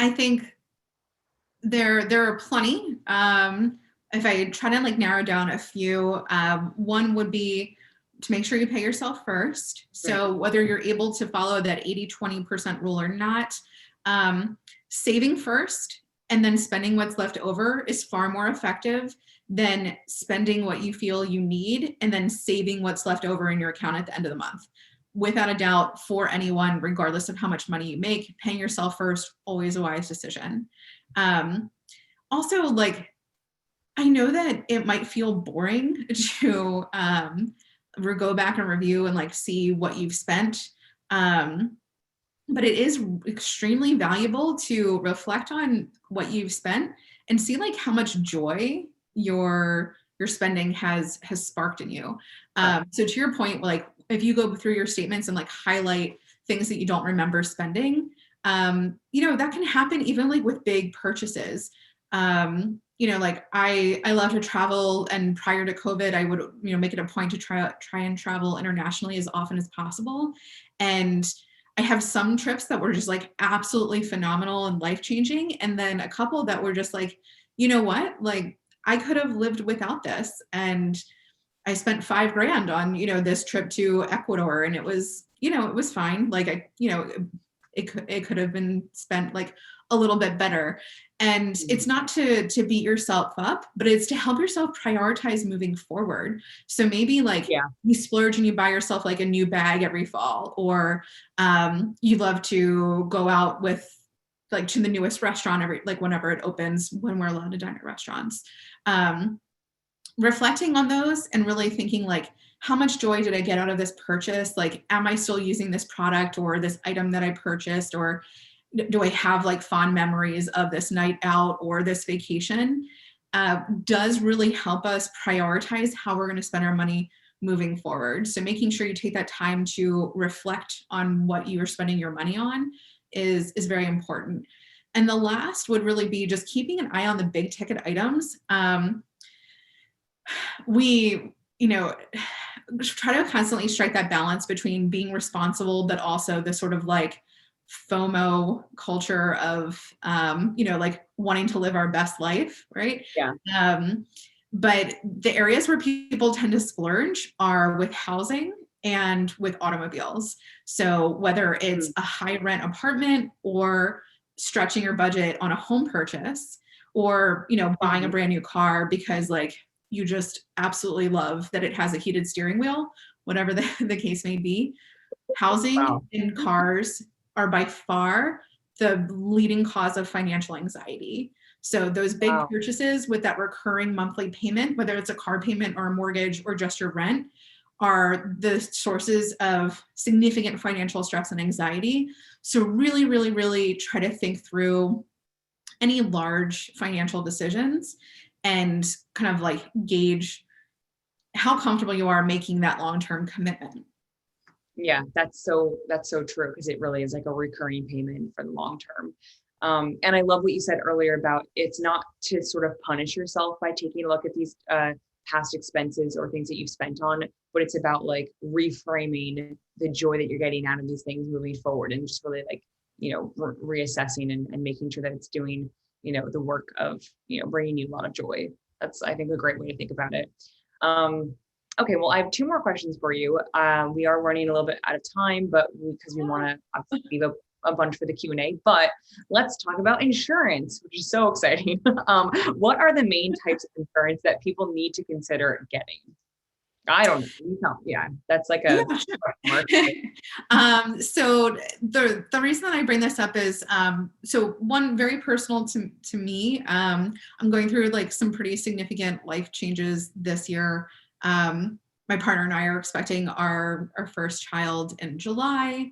I think there are plenty. If I try to like narrow down a few, one would be to make sure you pay yourself first. So whether you're able to follow that 80-20% rule or not, saving first and then spending what's left over is far more effective than spending what you feel you need and then saving what's left over in your account at the end of the month. Without a doubt, for anyone, regardless of how much money you make, paying yourself first, always a wise decision. Also, like, I know that it might feel boring to go back and review and like see what you've spent. But it is extremely valuable to reflect on what you've spent and see like how much joy your spending has sparked in you. So to your point, like if you go through your statements and like highlight things that you don't remember spending, that can happen even like with big purchases. Like I love to travel, and prior to COVID, I would, make it a point to try and travel internationally as often as possible. And I have some trips that were just like absolutely phenomenal and life-changing. And then a couple that were just like, you know what, like I could have lived without this. And I spent $5,000 on, this trip to Ecuador, and it was, it was fine. Like it could have been spent like a little bit better. And it's not to beat yourself up, but it's to help yourself prioritize moving forward. So maybe like you splurge and you buy yourself like a new bag every fall, or you love to go out with like to the newest restaurant whenever it opens, when we're allowed to dine at restaurants. Reflecting on those and really thinking like, how much joy did I get out of this purchase? Like, am I still using this product or this item that I purchased? Or do I have like fond memories of this night out or this vacation? Does really help us prioritize how we're going to spend our money moving forward. So making sure you take that time to reflect on what you are spending your money on is very important. And the last would really be just keeping an eye on the big ticket items. We, try to constantly strike that balance between being responsible, but also the sort of like FOMO culture of, like wanting to live our best life, right? Yeah. But the areas where people tend to splurge are with housing and with automobiles. So whether it's a high rent apartment or stretching your budget on a home purchase, or, buying a brand new car because like you just absolutely love that it has a heated steering wheel, whatever the case may be. Housing and cars are by far the leading cause of financial anxiety. So those big purchases with that recurring monthly payment, whether it's a car payment or a mortgage or just your rent, are the sources of significant financial stress and anxiety. So really, really, really try to think through any large financial decisions and kind of like gauge how comfortable you are making that long-term commitment. Yeah, that's so true, because it really is like a recurring payment for the long term. And I love what you said earlier about it's not to sort of punish yourself by taking a look at these past expenses or things that you've spent on, but it's about like reframing the joy that you're getting out of these things moving forward, and just really like, reassessing and making sure that it's doing, the work of, bringing you a lot of joy. That's, I think, a great way to think about it. Okay, well, I have two more questions for you. We are running a little bit out of time, but because we want to leave a bunch for the Q&A, but let's talk about insurance, which is so exciting. What are the main types of insurance that people need to consider getting? I don't know. Yeah, that's like a so the reason that I bring this up is so one, very personal to me. I'm going through like some pretty significant life changes this year. My partner and I are expecting our first child in July.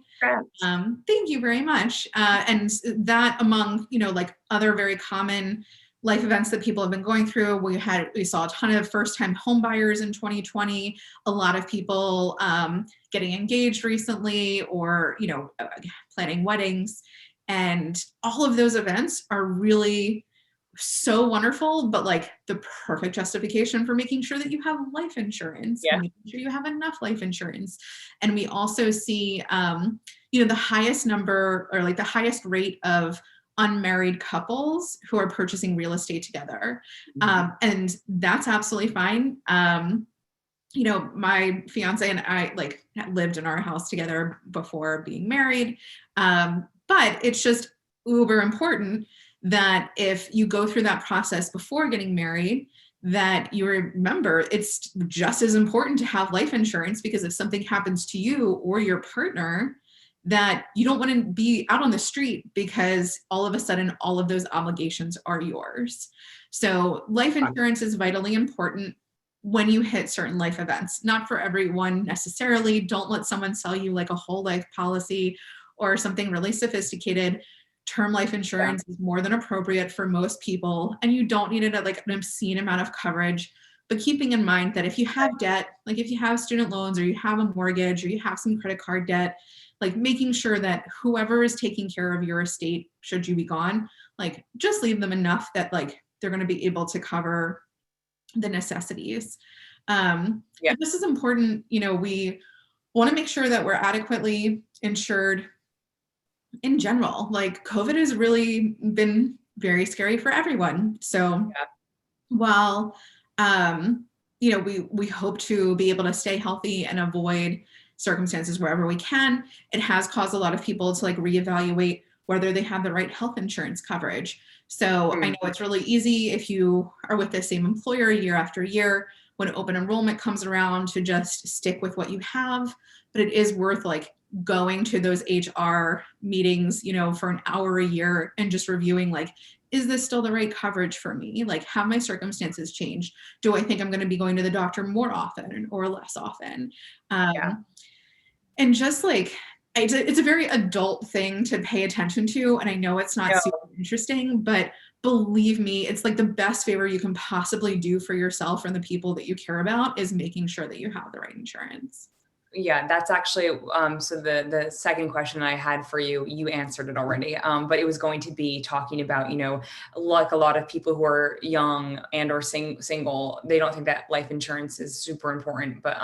Thank you very much. And that, among, like other very common life events that people have been going through, we saw a ton of first-time home buyers in 2020, a lot of people getting engaged recently, or planning weddings, and all of those events are really so wonderful, but like the perfect justification for making sure that you have life insurance, making sure you have enough life insurance. And we also see the highest number, or like the highest rate of unmarried couples who are purchasing real estate together. And that's absolutely fine. My fiance and I like lived in our house together before being married. But it's just uber important that if you go through that process before getting married, that you remember it's just as important to have life insurance, because if something happens to you or your partner, that you don't want to be out on the street because all of a sudden all of those obligations are yours. So life insurance is vitally important when you hit certain life events. Not for everyone necessarily. Don't let someone sell you like a whole life policy or something really sophisticated. Term life insurance is more than appropriate for most people, and you don't need it at like an obscene amount of coverage. But keeping in mind that if you have debt, like if you have student loans or you have a mortgage or you have some credit card debt, like making sure that whoever is taking care of your estate, should you be gone, like just leave them enough that like they're going to be able to cover the necessities. This is important. We want to make sure that we're adequately insured in general. Like COVID has really been very scary for everyone. So while, we hope to be able to stay healthy and avoid circumstances wherever we can, it has caused a lot of people to like reevaluate whether they have the right health insurance coverage. So I know it's really easy if you are with the same employer year after year, when open enrollment comes around, to just stick with what you have, but it is worth like going to those HR meetings, for an hour a year and just reviewing like, is this still the right coverage for me? Like, have my circumstances changed? Do I think I'm going to be going to the doctor more often or less often? And just like, it's a very adult thing to pay attention to. And I know it's not super interesting, but believe me, it's like the best favor you can possibly do for yourself and the people that you care about is making sure that you have the right insurance. Yeah, that's actually, so the second question I had for you, you answered it already, but it was going to be talking about, like a lot of people who are young and or single, they don't think that life insurance is super important, but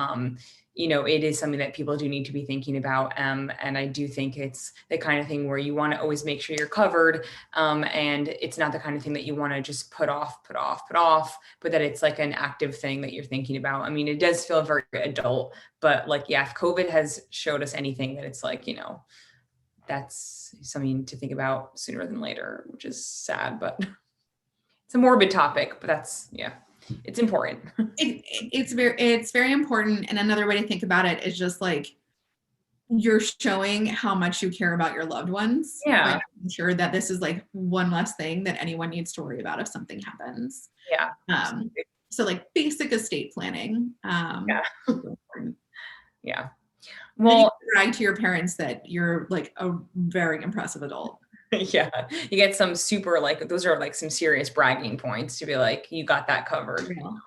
it is something that people do need to be thinking about. And I do think it's the kind of thing where you want to always make sure you're covered. And it's not the kind of thing that you want to just put off, but that it's like an active thing that you're thinking about. I mean, it does feel very adult, but like, if COVID has showed us anything, that it's like, that's something to think about sooner than later, which is sad, but it's a morbid topic, but that's, it's important. It's very important. And another way to think about it is just like, you're showing how much you care about your loved ones. By making sure that this is like one less thing that anyone needs to worry about if something happens. So like basic estate planning. Well, brag to your parents that you're like a very impressive adult. Yeah, you get some super, like, those are like some serious bragging points to be like, you got that covered. Real.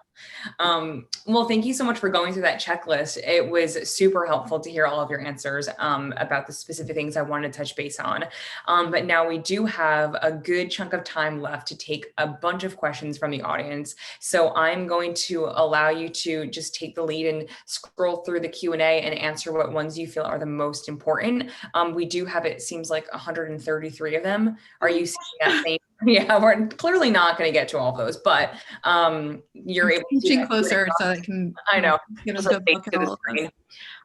Well, thank you so much for going through that checklist. It was super helpful to hear all of your answers about the specific things I wanted to touch base on. But now we do have a good chunk of time left to take a bunch of questions from the audience. So I'm going to allow you to just take the lead and scroll through the Q&A and answer what ones you feel are the most important. We do have, it seems like 133 of them. Are you seeing that same? Yeah, we're clearly not going to get to all of those, but you're able to inching closer so I can I know get a just good face look to at the all of screen.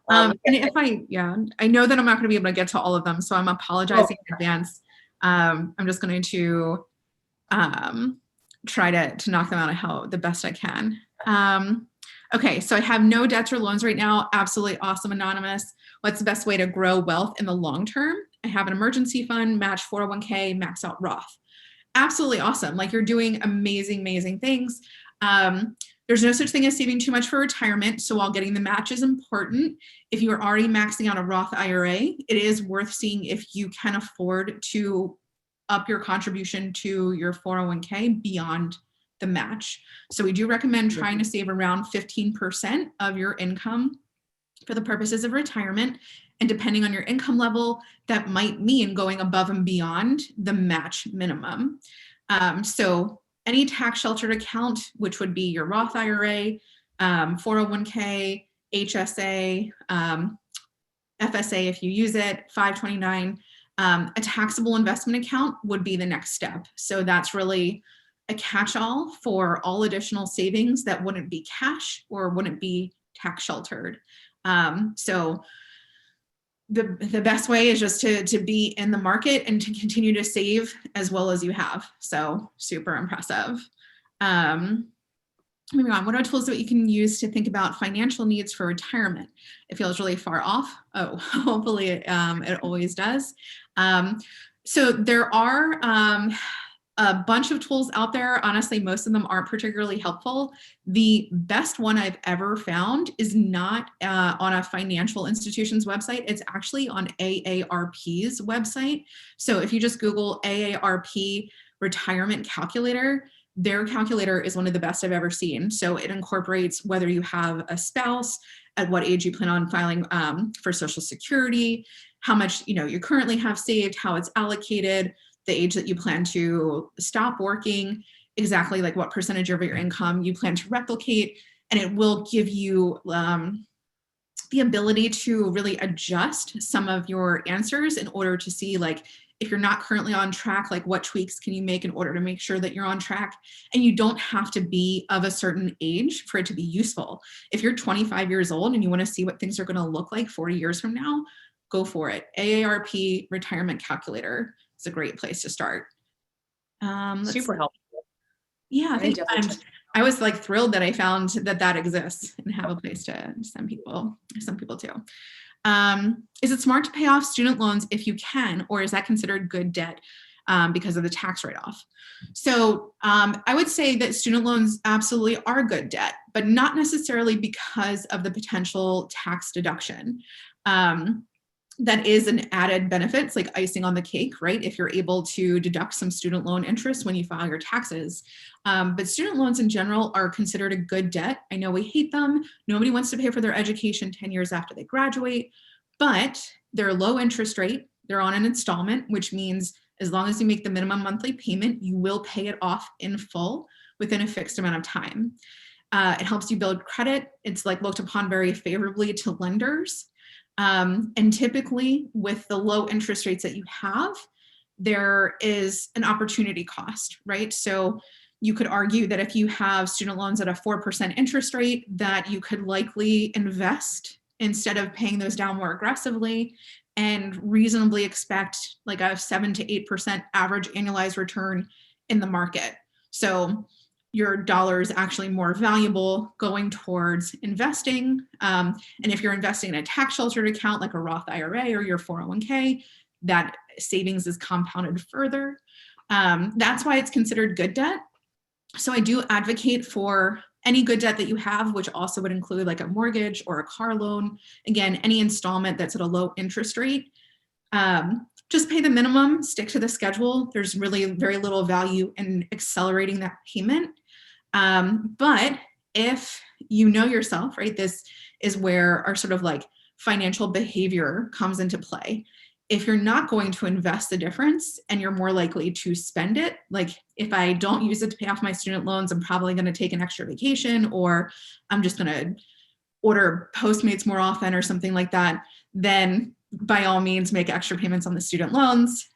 them. And if I know that I'm not going to be able to get to all of them, so I'm apologizing in advance. I'm just going to try to knock them out of how the best I can. Okay, so I have no debts or loans right now. Absolutely awesome, Anonymous. What's the best way to grow wealth in the long term? I have an emergency fund, match 401k, max out Roth. Absolutely awesome. Like, you're doing amazing, amazing things. There's no such thing as saving too much for retirement. So while getting the match is important, if you are already maxing out a Roth IRA, it is worth seeing if you can afford to up your contribution to your 401k beyond the match. So we do recommend trying to save around 15% of your income for the purposes of retirement. And depending on your income level, that might mean going above and beyond the match minimum. So any tax sheltered account, which would be your Roth IRA, 401k, HSA, FSA if you use it, 529, a taxable investment account would be the next step. So that's really a catch-all for all additional savings that wouldn't be cash or wouldn't be tax sheltered. So the best way is just to be in the market and to continue to save as well as you have. So super impressive. Moving on, what are tools that you can use to think about financial needs for retirement? It feels really far off. Oh, hopefully it always does. So there are a bunch of tools out there. Honestly, most of them aren't particularly helpful. The best one I've ever found is not on a financial institution's website. It's actually on AARP's website. So if you just Google AARP retirement calculator, their calculator is one of the best I've ever seen. So it incorporates whether you have a spouse, at what age you plan on filing for Social Security, how much you currently have saved, how it's allocated, the age that you plan to stop working, exactly like what percentage of your income you plan to replicate, and it will give you the ability to really adjust some of your answers in order to see, like, if you're not currently on track, like what tweaks can you make in order to make sure that you're on track? And you don't have to be of a certain age for it to be useful. If you're 25 years old and you want to see what things are going to look like 40 years from now, go for it. AARP retirement calculator is a great place to start. Super helpful. Yeah, I was like thrilled that I found that exists and have a place to send people to. Is it smart to pay off student loans if you can, or is that considered good debt because of the tax write-off? So I would say that student loans absolutely are good debt, but not necessarily because of the potential tax deduction. That is an added benefit. It's like icing on the cake, right? If you're able to deduct some student loan interest when you file your taxes. But student loans in general are considered a good debt. I know we hate them. Nobody wants to pay for their education 10 years after they graduate, but they're low interest rate. They're on an installment, which means as long as you make the minimum monthly payment, you will pay it off in full within a fixed amount of time. It helps you build credit. It's like looked upon very favorably to lenders. And typically with the low interest rates that you have, there is an opportunity cost, right? So you could argue that if you have student loans at a 4% interest rate, that you could likely invest instead of paying those down more aggressively and reasonably expect like a 7 to 8% average annualized return in the market. So your dollar is actually more valuable going towards investing. And if you're investing in a tax sheltered account like a Roth IRA or your 401k, that savings is compounded further. That's why it's considered good debt. So I do advocate for any good debt that you have, which also would include like a mortgage or a car loan. Again, any installment that's at a low interest rate. just pay the minimum, stick to the schedule. There's really very little value in accelerating that payment. But if you know yourself, right, this is where our sort of like financial behavior comes into play. If you're not going to invest the difference and you're more likely to spend it, like if I don't use it to pay off my student loans, I'm probably going to take an extra vacation, or I'm just going to order Postmates more often or something like that, then by all means make extra payments on the student loans.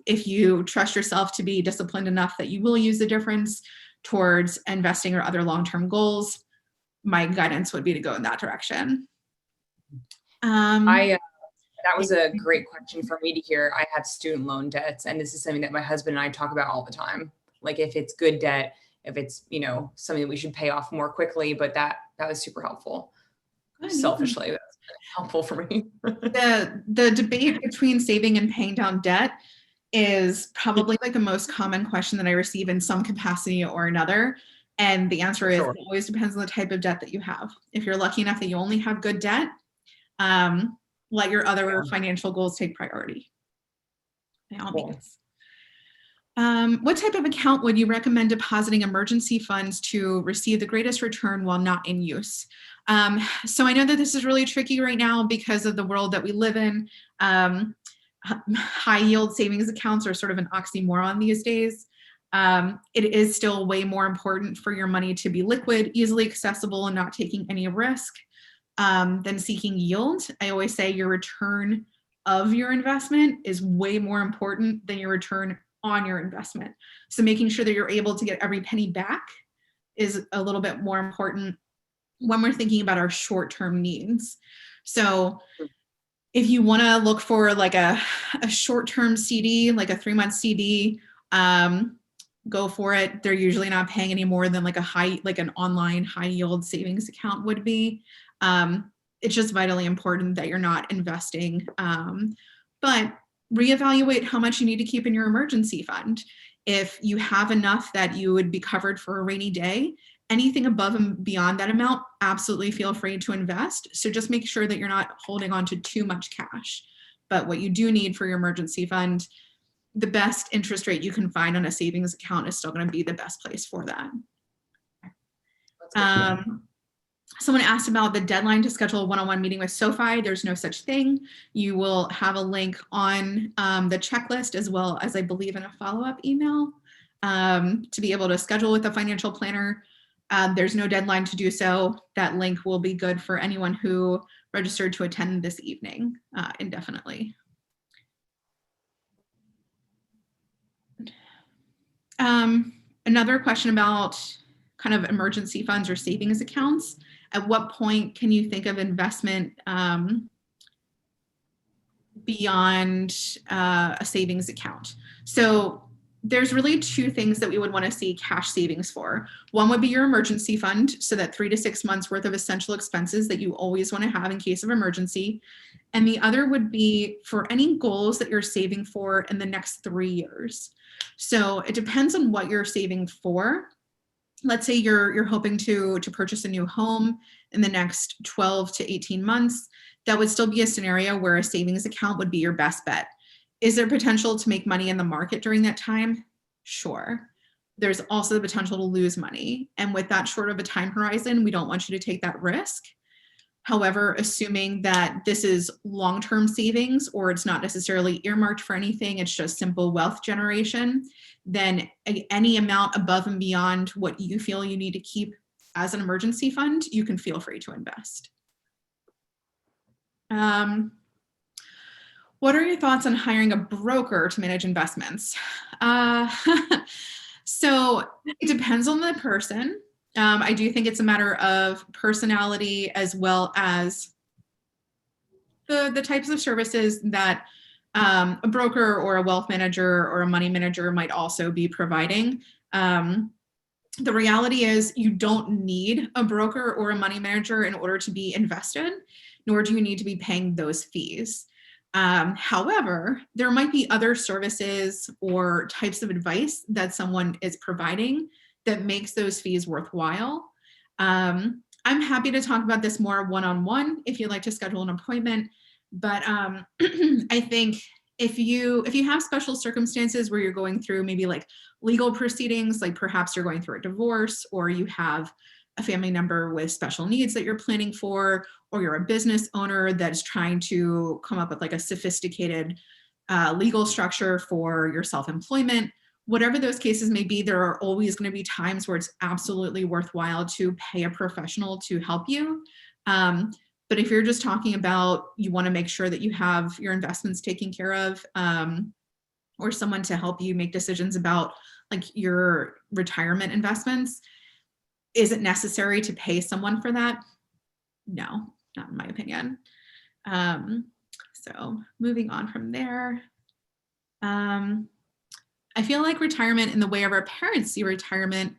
If you trust yourself to be disciplined enough that you will use the difference towards investing or other long-term goals, my guidance would be to go in that direction. That was a great question for me to hear. I have student loan debts, and this is something that my husband and I talk about all the time. Like if it's good debt, if it's, something that we should pay off more quickly, but that was super helpful. Good. Selfishly, that's helpful for me. The debate between saving and paying down debt is probably like the most common question that I receive in some capacity or another. And the answer is, it always depends on the type of debt that you have. If you're lucky enough that you only have good debt, let your other financial goals take priority. By all means. What type of account would you recommend depositing emergency funds to receive the greatest return while not in use? So I know that this is really tricky right now because of the world that we live in. High yield savings accounts are sort of an oxymoron these days. It is still way more important for your money to be liquid, easily accessible, and not taking any risk than seeking yield. I always say your return of your investment is way more important than your return on your investment. So making sure that you're able to get every penny back is a little bit more important when we're thinking about our short-term needs. So if you want to look for like a short-term CD, like a 3-month CD, go for it. They're usually not paying any more than like an online high yield savings account would be. It's just vitally important that you're not investing, but reevaluate how much you need to keep in your emergency fund. If you have enough that you would be covered for a rainy day, anything above and beyond that amount, absolutely feel free to invest. So just make sure that you're not holding on to too much cash. But what you do need for your emergency fund, the best interest rate you can find on a savings account is still going to be the best place for that. Someone asked about the deadline to schedule a one-on-one meeting with SoFi. There's no such thing. You will have a link on the checklist, as well as I believe in a follow-up email to be able to schedule with a financial planner. There's no deadline to do so. That link will be good for anyone who registered to attend this evening indefinitely. Another question about kind of emergency funds or savings accounts. At what point can you think of investment beyond a savings account? So there's really two things that we would want to see cash savings for. One would be your emergency fund, so that 3 to 6 months worth of essential expenses that you always want to have in case of emergency. And the other would be for any goals that you're saving for in the next 3 years. So it depends on what you're saving for. Let's say you're hoping to purchase a new home in the next 12 to 18 months. That would still be a scenario where a savings account would be your best bet. Is there potential to make money in the market during that time? Sure. There's also the potential to lose money. And with that short of a time horizon, we don't want you to take that risk. However, assuming that this is long-term savings or it's not necessarily earmarked for anything, it's just simple wealth generation, then any amount above and beyond what you feel you need to keep as an emergency fund, you can feel free to invest. What are your thoughts on hiring a broker to manage investments? So it depends on the person. I do think it's a matter of personality as well as the types of services that a broker or a wealth manager or a money manager might also be providing. The reality is you don't need a broker or a money manager in order to be invested, nor do you need to be paying those fees. However, there might be other services or types of advice that someone is providing that makes those fees worthwhile. I'm happy to talk about this more one-on-one if you'd like to schedule an appointment, but I think if you have special circumstances where you're going through maybe like legal proceedings, like perhaps you're going through a divorce, or you have a family member with special needs that you're planning for, or you're a business owner that's trying to come up with like a sophisticated legal structure for your self-employment, whatever those cases may be, there are always going to be times where it's absolutely worthwhile to pay a professional to help you. But if you're just talking about, you want to make sure that you have your investments taken care of, or someone to help you make decisions about like your retirement investments, is it necessary to pay someone for that? No, not in my opinion. So moving on from there. I feel like retirement in the way of our parents see retirement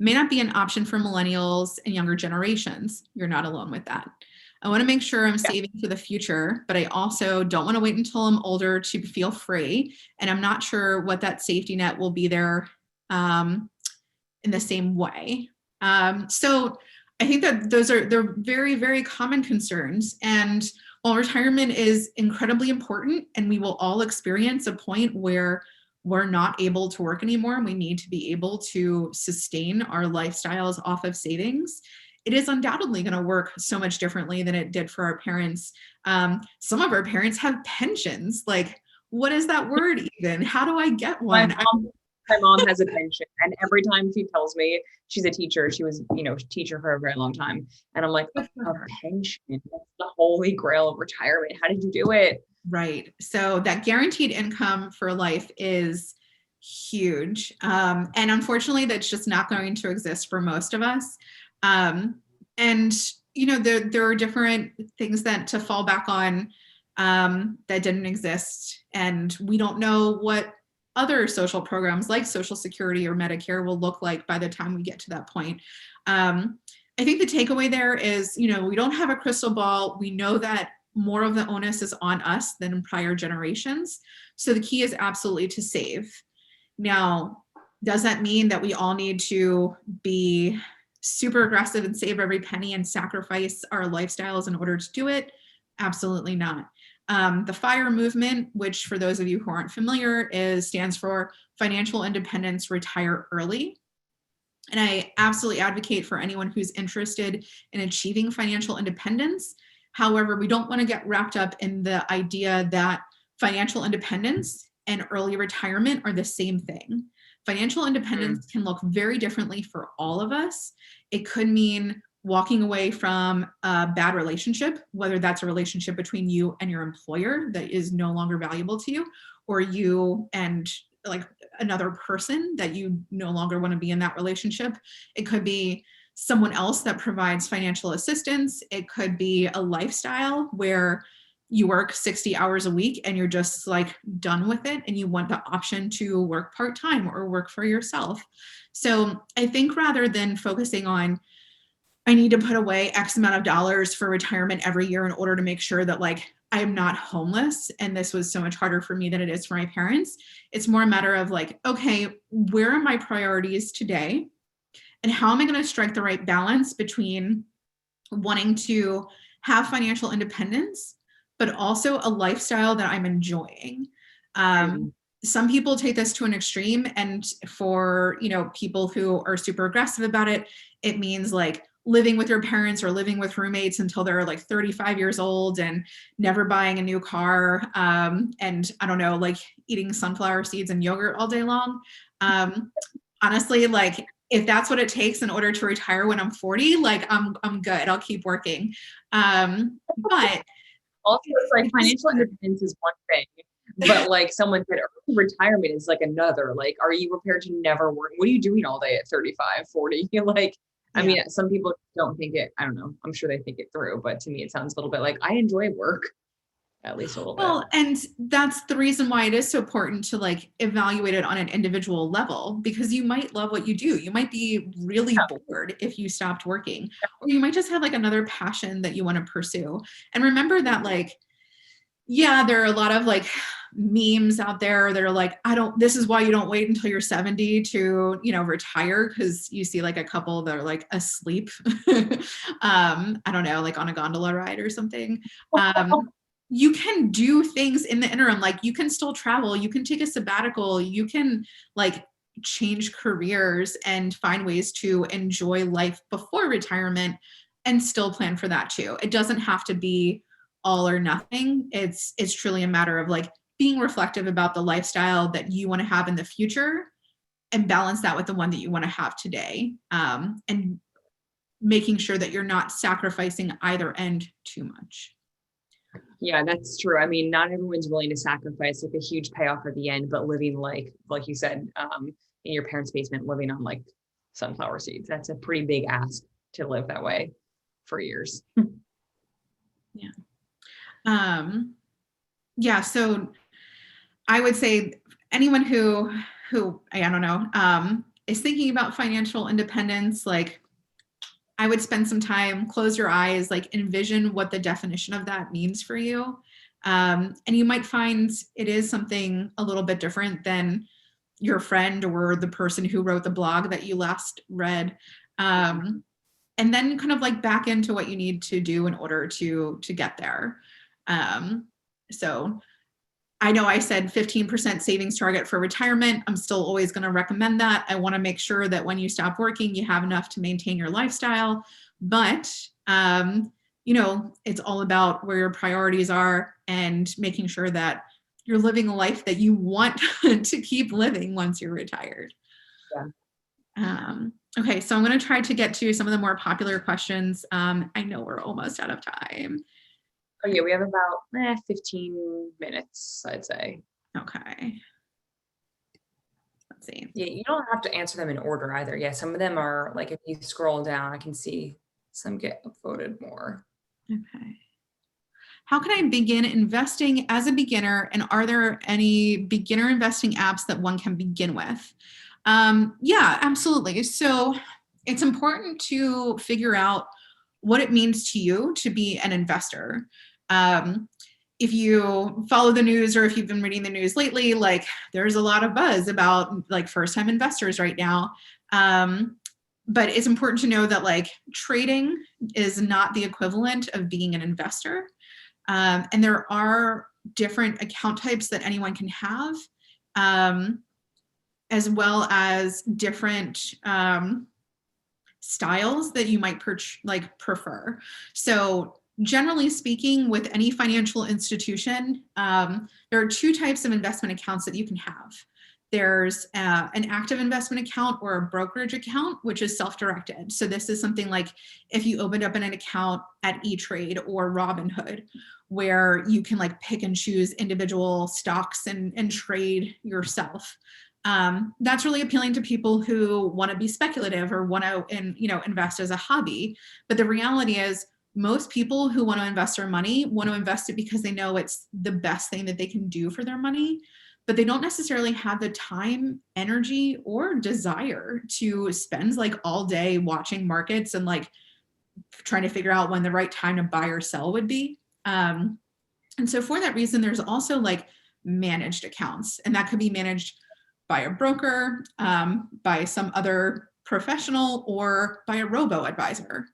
may not be an option for millennials and younger generations. You're not alone with that. I want to make sure I'm saving for the future, but I also don't want to wait until I'm older to feel free. And I'm not sure what that safety net will be there in the same way. So I think that they're very, very common concerns. And while retirement is incredibly important, and we will all experience a point where we're not able to work anymore, and we need to be able to sustain our lifestyles off of savings, it is undoubtedly going to work so much differently than it did for our parents. Some of our parents have pensions. Like, what is that word even? How do I get one? My mom has a pension, and every time she tells me, she's a teacher, she was, teacher for a very long time. And I'm like, a pension, that's the holy grail of retirement. How did you do it? Right. So that guaranteed income for life is huge. And unfortunately, that's just not going to exist for most of us. And, there are different things that to fall back on that didn't exist. And we don't know what other social programs like Social Security or Medicare will look like by the time we get to that point. I think the takeaway there is, we don't have a crystal ball. We know that more of the onus is on us than in prior generations. So the key is absolutely to save. Now, does that mean that we all need to be super aggressive and save every penny and sacrifice our lifestyles in order to do it? Absolutely not. The FIRE movement, which for those of you who aren't familiar, stands for Financial Independence, Retire Early. And I absolutely advocate for anyone who's interested in achieving financial independence. However, we don't want to get wrapped up in the idea that financial independence and early retirement are the same thing. Financial independence can look very differently for all of us. It could mean walking away from a bad relationship, whether that's a relationship between you and your employer that is no longer valuable to you, or you and like another person that you no longer want to be in that relationship. It could be someone else that provides financial assistance. It could be a lifestyle where you work 60 hours a week and you're just like done with it and you want the option to work part-time or work for yourself. So I think rather than focusing on, I need to put away X amount of dollars for retirement every year in order to make sure that like I am not homeless and this was so much harder for me than it is for my parents. It's more a matter of like, okay, where are my priorities today? And how am I going to strike the right balance between wanting to have financial independence, but also a lifestyle that I'm enjoying? Some people take this to an extreme, and for people who are super aggressive about it, it means like living with your parents or living with roommates until they're like 35 years old and never buying a new car. And I don't know, like eating sunflower seeds and yogurt all day long. Honestly, like if that's what it takes in order to retire when I'm 40, like I'm good. I'll keep working. But also, it's like financial independence is one thing, but like someone said, early retirement is like another. Like, are you prepared to never work? What are you doing all day at 35, 40? Like, I mean, some people don't think it, I don't know. I'm sure they think it through, but to me, it sounds a little bit like I enjoy work, at least a little bit. Well, and that's the reason why it is so important to like evaluate it on an individual level, because you might love what you do. You might be really bored if you stopped working, or you might just have like another passion that you want to pursue. And remember that like, yeah, there are a lot of like memes out there that are like, this is why you don't wait until you're 70 to, retire. Cause you see like a couple that are like asleep. I don't know, like on a gondola ride or something. you can do things in the interim. Like you can still travel, you can take a sabbatical, you can like change careers and find ways to enjoy life before retirement and still plan for that too. It doesn't have to be all or nothing. It's truly a matter of like being reflective about the lifestyle that you want to have in the future and balance that with the one that you want to have today. And making sure that you're not sacrificing either end too much. Yeah, that's true. I mean, not everyone's willing to sacrifice like a huge payoff at the end, but living like you said, in your parents' basement, living on like sunflower seeds. That's a pretty big ask to live that way for years. Yeah. Yeah. So I would say anyone who I don't know, is thinking about financial independence, like I would spend some time, close your eyes, like envision what the definition of that means for you. And you might find it is something a little bit different than your friend or the person who wrote the blog that you last read. And then kind of like back into what you need to do in order to get there. So I know I said 15% savings target for retirement. I'm still always going to recommend that. I want to make sure that when you stop working, you have enough to maintain your lifestyle. But, you know, it's all about where your priorities are and making sure that you're living a life that you want to keep living once you're retired. Yeah. Okay, so I'm going to try to get to some of the more popular questions. I know we're almost out of time. Oh yeah, we have about 15 minutes, I'd say. Okay. Let's see. Yeah, you don't have to answer them in order either. Yeah, some of them are like, if you scroll down, I can see some get voted more. Okay. How can I begin investing as a beginner? And are there any beginner investing apps that one can begin with? Yeah, absolutely. So it's important to figure out what it means to you to be an investor. If you follow the news or if you've been reading the news lately, like there's a lot of buzz about like first-time investors right now. But it's important to know that like trading is not the equivalent of being an investor. And there are different account types that anyone can have, as well as different styles that you might prefer. So generally speaking, with any financial institution, there are two types of investment accounts that you can have. There's an active investment account or a brokerage account, which is self-directed. So this is something like if you opened up an account at E-Trade or Robinhood, where you can like pick and choose individual stocks and trade yourself. That's really appealing to people who want to be speculative or want to invest as a hobby. But the reality is most people who want to invest their money want to invest it because they know it's the best thing that they can do for their money, but they don't necessarily have the time, energy, or desire to spend like all day watching markets and like trying to figure out when the right time to buy or sell would be. And so for that reason, there's also like managed accounts, and that could be managed by a broker, by some other professional, or by a robo-advisor.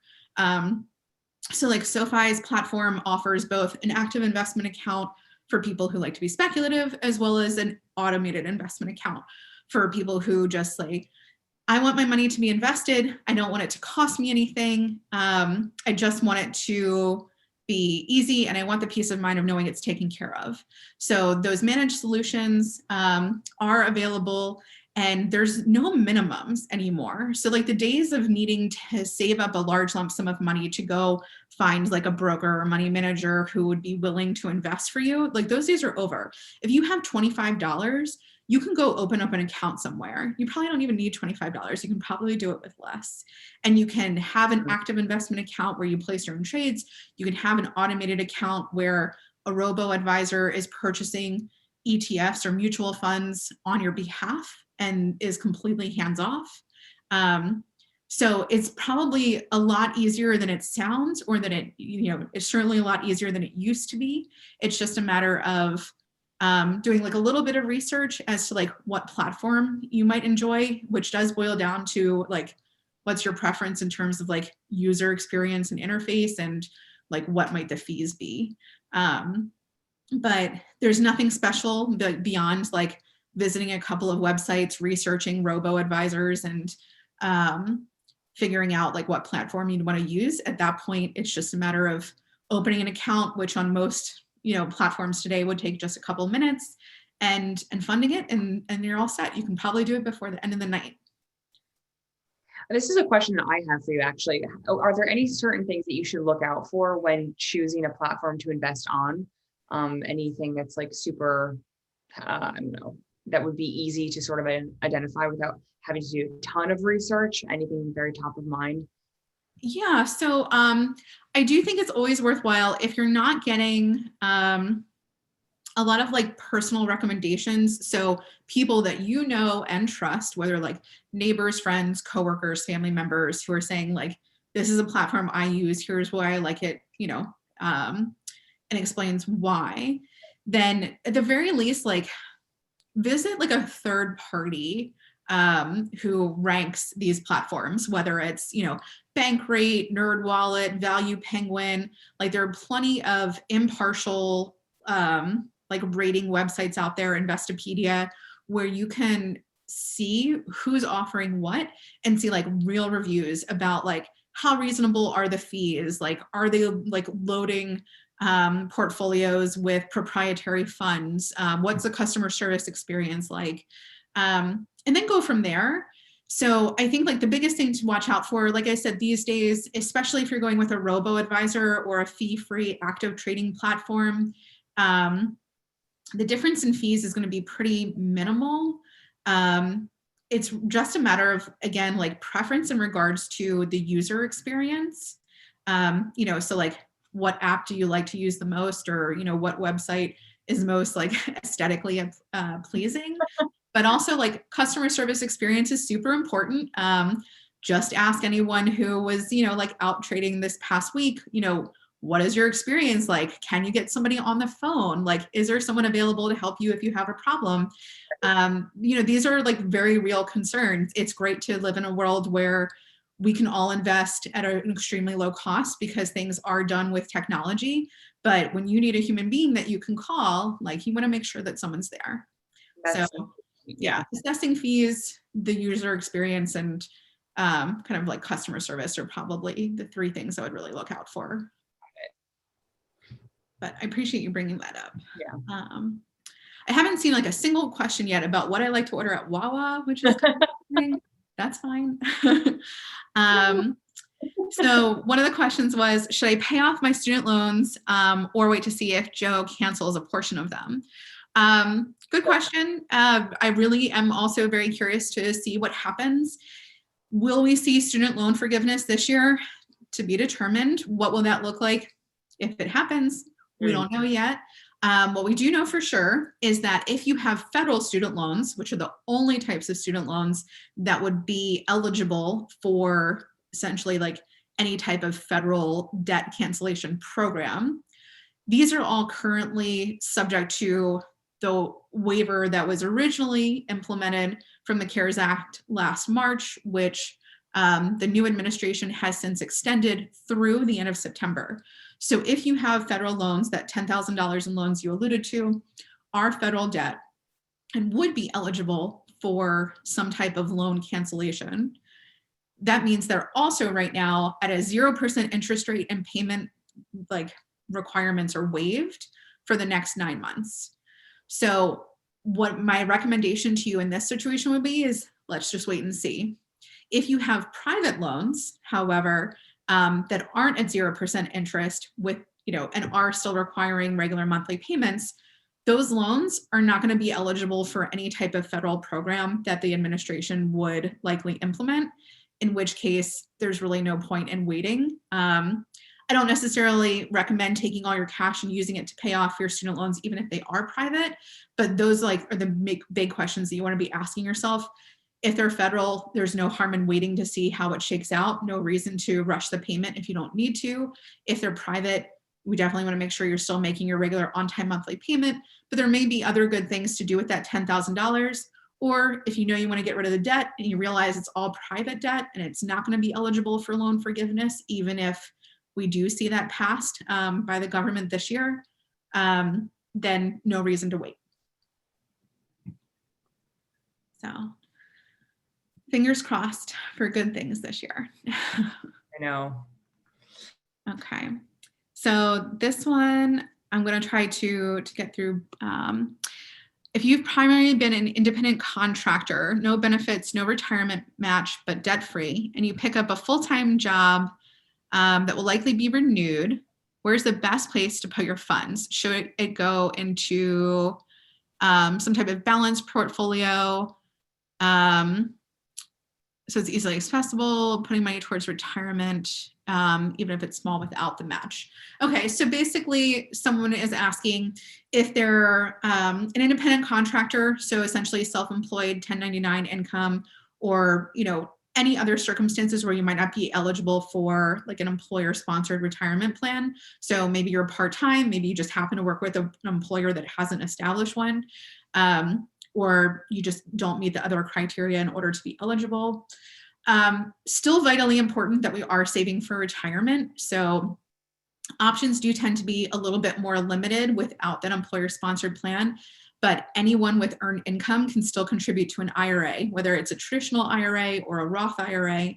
So like SoFi's platform offers both an active investment account for people who like to be speculative, as well as an automated investment account for people who just like, I want my money to be invested. I don't want it to cost me anything. I just want it to be easy, and I want the peace of mind of knowing it's taken care of. So those managed solutions are available, and there's no minimums anymore. So like the days of needing to save up a large lump sum of money to go find like a broker or money manager who would be willing to invest for you, like those days are over. If you have $25, you can go open up an account somewhere. You probably don't even need $25. You can probably do it with less. And you can have an active investment account where you place your own trades. You can have an automated account where a robo-advisor is purchasing ETFs or mutual funds on your behalf and is completely hands-off. So it's probably a lot easier than it sounds, or than it, it's certainly a lot easier than it used to be. It's just a matter of doing like a little bit of research as to like what platform you might enjoy, which does boil down to like, what's your preference in terms of like user experience and interface, and like what might the fees be. but there's nothing special beyond like visiting a couple of websites, researching robo-advisors, and figuring out like what platform you'd want to use. At that point, it's just a matter of opening an account, which on most platforms today would take just a couple of minutes, and funding it, and you're all set. You can probably do it before the end of the night. This is a question that I have for you, actually. Are there any certain things that you should look out for when choosing a platform to invest on? Anything that's like super, I don't know, that would be easy to sort of identify without having to do a ton of research? Anything very top of mind? Yeah, so I do think it's always worthwhile if you're not getting a lot of like personal recommendations. So people that you know and trust, whether like neighbors, friends, coworkers, family members, who are saying like, this is a platform I use, here's why I like it, and explains why, then at the very least, like visit like a third party who ranks these platforms, whether it's, Bankrate, NerdWallet, Value Penguin. Like there are plenty of impartial like rating websites out there, Investopedia, where you can see who's offering what and see like real reviews about like how reasonable are the fees, like are they like loading portfolios with proprietary funds, what's the customer service experience like, and then go from there. So I think like the biggest thing to watch out for, like I said, these days, especially if you're going with a robo-advisor or a fee-free active trading platform, the difference in fees is going to be pretty minimal. It's just a matter of, again, like preference in regards to the user experience. So like what app do you like to use the most, or, what website is most like aesthetically pleasing, but also like customer service experience is super important. Just ask anyone who was, like out trading this past week, what is your experience like? Can you get somebody on the phone? Like, is there someone available to help you if you have a problem? These are like very real concerns. It's great to live in a world where we can all invest at an extremely low cost because things are done with technology. But when you need a human being that you can call, like you want to make sure that someone's there. Yeah, assessing fees, the user experience, and kind of like customer service are probably the three things I would really look out for. But I appreciate you bringing that up. Yeah. I haven't seen like a single question yet about what I like to order at Wawa, which is that's fine. So one of the questions was, should I pay off my student loans or wait to see if Joe cancels a portion of them? Good question. I really am also very curious to see what happens. Will we see student loan forgiveness this year? To be determined. What will that look like if it happens? We don't know yet. What we do know for sure is that if you have federal student loans, which are the only types of student loans that would be eligible for essentially like any type of federal debt cancellation program, these are all currently subject to the waiver that was originally implemented from the CARES Act last March, which the new administration has since extended through the end of September. So if you have federal loans, that $10,000 in loans you alluded to are federal debt and would be eligible for some type of loan cancellation, that means they're also right now at a 0% interest rate, and payment like requirements are waived for the next 9 months. So what my recommendation to you in this situation would be is let's just wait and see. If you have private loans, however, that aren't at 0% interest with, and are still requiring regular monthly payments, those loans are not going to be eligible for any type of federal program that the administration would likely implement, in which case there's really no point in waiting. I don't necessarily recommend taking all your cash and using it to pay off your student loans, even if they are private, but those like are the big questions that you want to be asking yourself. If they're federal, there's no harm in waiting to see how it shakes out. No reason to rush the payment if you don't need to. If they're private, we definitely want to make sure you're still making your regular on-time monthly payment, but there may be other good things to do with that $10,000. Or if you know you want to get rid of the debt and you realize it's all private debt and it's not going to be eligible for loan forgiveness, even if we do see that passed by the government this year, then no reason to wait. So fingers crossed for good things this year. I know. Okay. So this one, I'm going to try to get through. If you've primarily been an independent contractor, no benefits, no retirement match, but debt-free, and you pick up a full-time job that will likely be renewed, where's the best place to put your funds? Should it go into some type of balanced portfolio? So it's easily accessible, putting money towards retirement, even if it's small without the match. Okay, so basically someone is asking if they're an independent contractor, so essentially self-employed, 1099 income, or any other circumstances where you might not be eligible for like an employer-sponsored retirement plan. So maybe you're part-time, maybe you just happen to work with an employer that hasn't established one. Or you just don't meet the other criteria in order to be eligible. Still vitally important that we are saving for retirement. So options do tend to be a little bit more limited without that employer-sponsored plan, but anyone with earned income can still contribute to an IRA, whether it's a traditional IRA or a Roth IRA.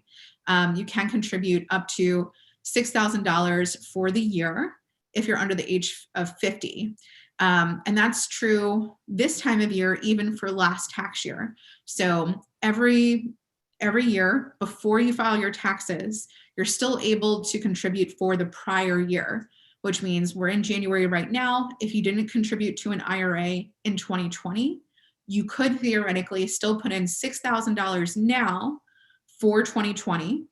You can contribute up to $6,000 for the year if you're under the age of 50. And that's true this time of year, even for last tax year. So every year before you file your taxes, you're still able to contribute for the prior year, which means we're in January right now. If you didn't contribute to an IRA in 2020, you could theoretically still put in $6,000 now for 2020,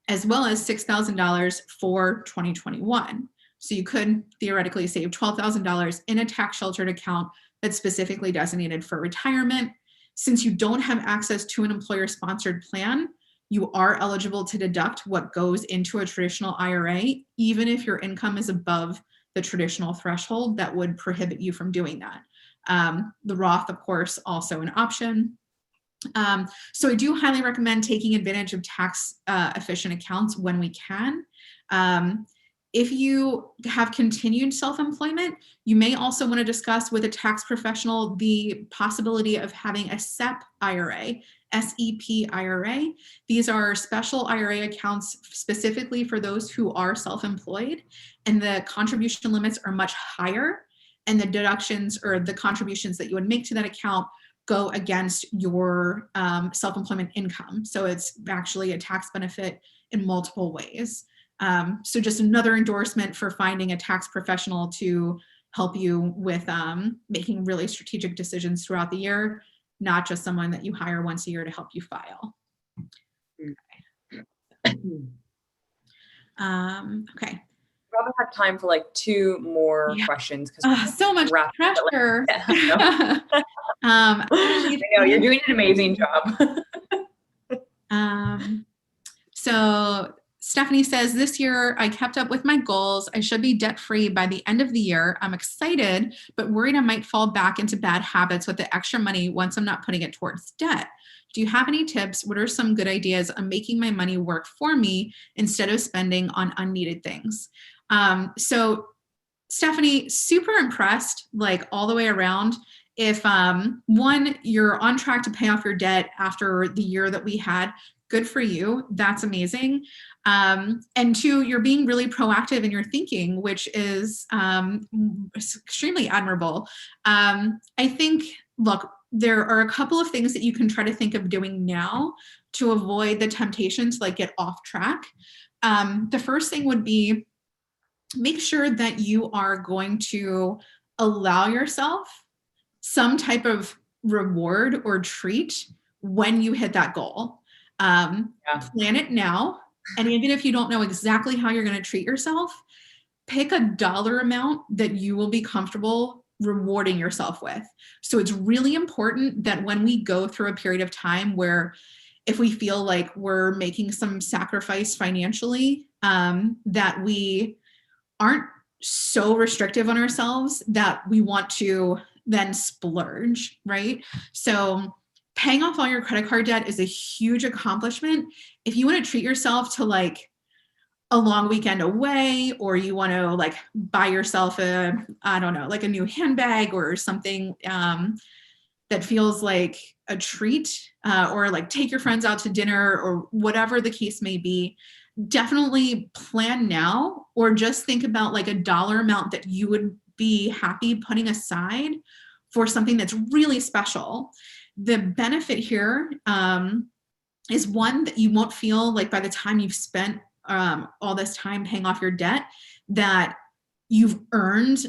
as well as $6,000 for 2021. So you could theoretically save $12,000 in a tax sheltered account that's specifically designated for retirement. Since you don't have access to an employer-sponsored plan, you are eligible to deduct what goes into a traditional IRA, even if your income is above the traditional threshold that would prohibit you from doing that. The Roth, of course, also an option. So I do highly recommend taking advantage of tax efficient accounts when we can. If you have continued self-employment, you may also want to discuss with a tax professional the possibility of having a Sep Ira, SEP IRA. These are special IRA accounts specifically for those who are self-employed, and the contribution limits are much higher, and the deductions or the contributions that you would make to that account go against your self-employment income. So it's actually a tax benefit in multiple ways. So just another endorsement for finding a tax professional to help you with making really strategic decisions throughout the year, not just someone that you hire once a year to help you file. Okay. Probably have time for like two more questions because so much pressure. I know you're doing an amazing job. So Stephanie says, this year I kept up with my goals. I should be debt-free by the end of the year. I'm excited, but worried I might fall back into bad habits with the extra money once I'm not putting it towards debt. Do you have any tips? What are some good ideas on making my money work for me instead of spending on unneeded things? So Stephanie, super impressed, like all the way around. If one, you're on track to pay off your debt after the year that we had, good for you. That's amazing. And two, you're being really proactive in your thinking, which is extremely admirable. I think, look, there are a couple of things that you can try to think of doing now to avoid the temptation to like get off track. The first thing would be make sure that you are going to allow yourself some type of reward or treat when you hit that goal. Plan it now. And even if you don't know exactly how you're going to treat yourself, pick a dollar amount that you will be comfortable rewarding yourself with. So it's really important that when we go through a period of time where if we feel like we're making some sacrifice financially, that we aren't so restrictive on ourselves that we want to then splurge, right? So paying off all your credit card debt is a huge accomplishment. If you want to treat yourself to like a long weekend away, or you want to like buy yourself I don't know, like a new handbag or something that feels like a treat, or like take your friends out to dinner or whatever the case may be, definitely plan now, or just think about like a dollar amount that you would be happy putting aside for something that's really special. The benefit here is one, that you won't feel like by the time you've spent all this time paying off your debt that you've earned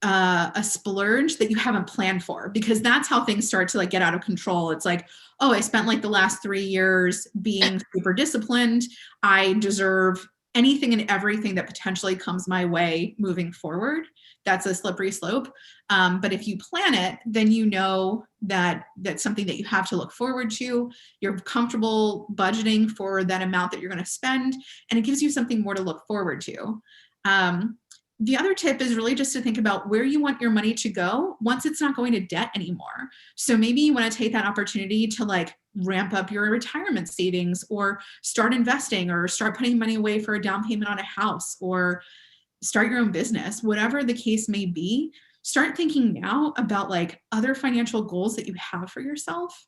a splurge that you haven't planned for, because that's how things start to like get out of control. It's like, oh, I spent like the last 3 years being super disciplined. I deserve anything and everything that potentially comes my way moving forward. That's a slippery slope. But if you plan it, then you know that that's something that you have to look forward to. You're comfortable budgeting for that amount that you're going to spend, and it gives you something more to look forward to. The other tip is really just to think about where you want your money to go once it's not going to debt anymore. So maybe you want to take that opportunity to like ramp up your retirement savings, or start investing, or start putting money away for a down payment on a house, or start your own business, whatever the case may be. Start thinking now about like other financial goals that you have for yourself,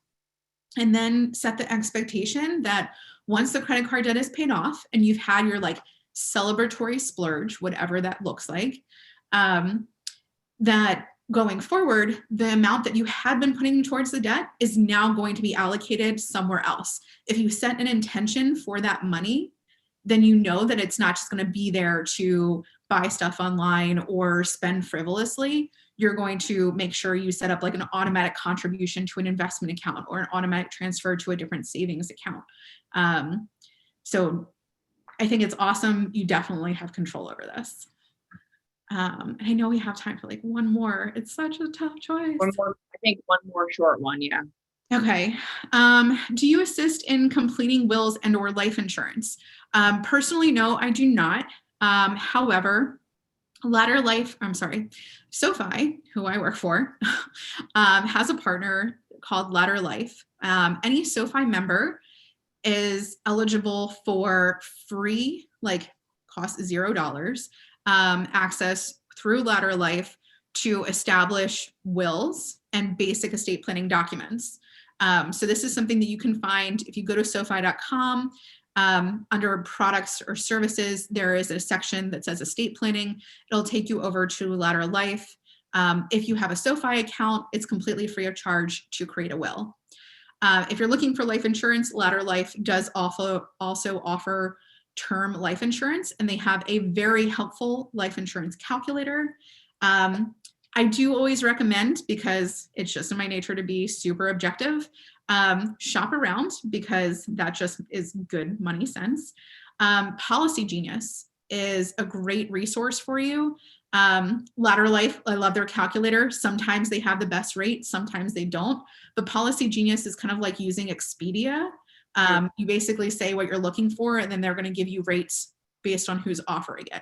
and then set the expectation that once the credit card debt is paid off and you've had your like celebratory splurge, whatever that looks like, that going forward, the amount that you had been putting towards the debt is now going to be allocated somewhere else. If you set an intention for that money, then you know that it's not just going to be there to buy stuff online or spend frivolously. You're going to make sure you set up like an automatic contribution to an investment account, or an automatic transfer to a different savings account. So I think it's awesome. You definitely have control over this. And I know we have time for like one more. It's such a tough choice. One more, I think one more short one, yeah. Okay. Do you assist in completing wills and or life insurance? Personally, no, I do not. However, SoFi, who I work for, has a partner called Ladder Life. Any SoFi member is eligible for free, like cost $0, access through Ladder Life to establish wills and basic estate planning documents. So this is something that you can find if you go to SoFi.com. Under products or services, there is a section that says estate planning. It'll take you over to Ladder Life. If you have a SoFi account, it's completely free of charge to create a will. If you're looking for life insurance, Ladder Life does also offer term life insurance, and they have a very helpful life insurance calculator. I do always recommend, because it's just in my nature to be super objective, shop around, because that just is good money sense. Policy Genius is a great resource for you. Ladder Life, I love their calculator. Sometimes they have the best rate, sometimes they don't. But Policy Genius is kind of like using Expedia. You basically say what you're looking for, and then they're going to give you rates based on who's offering it.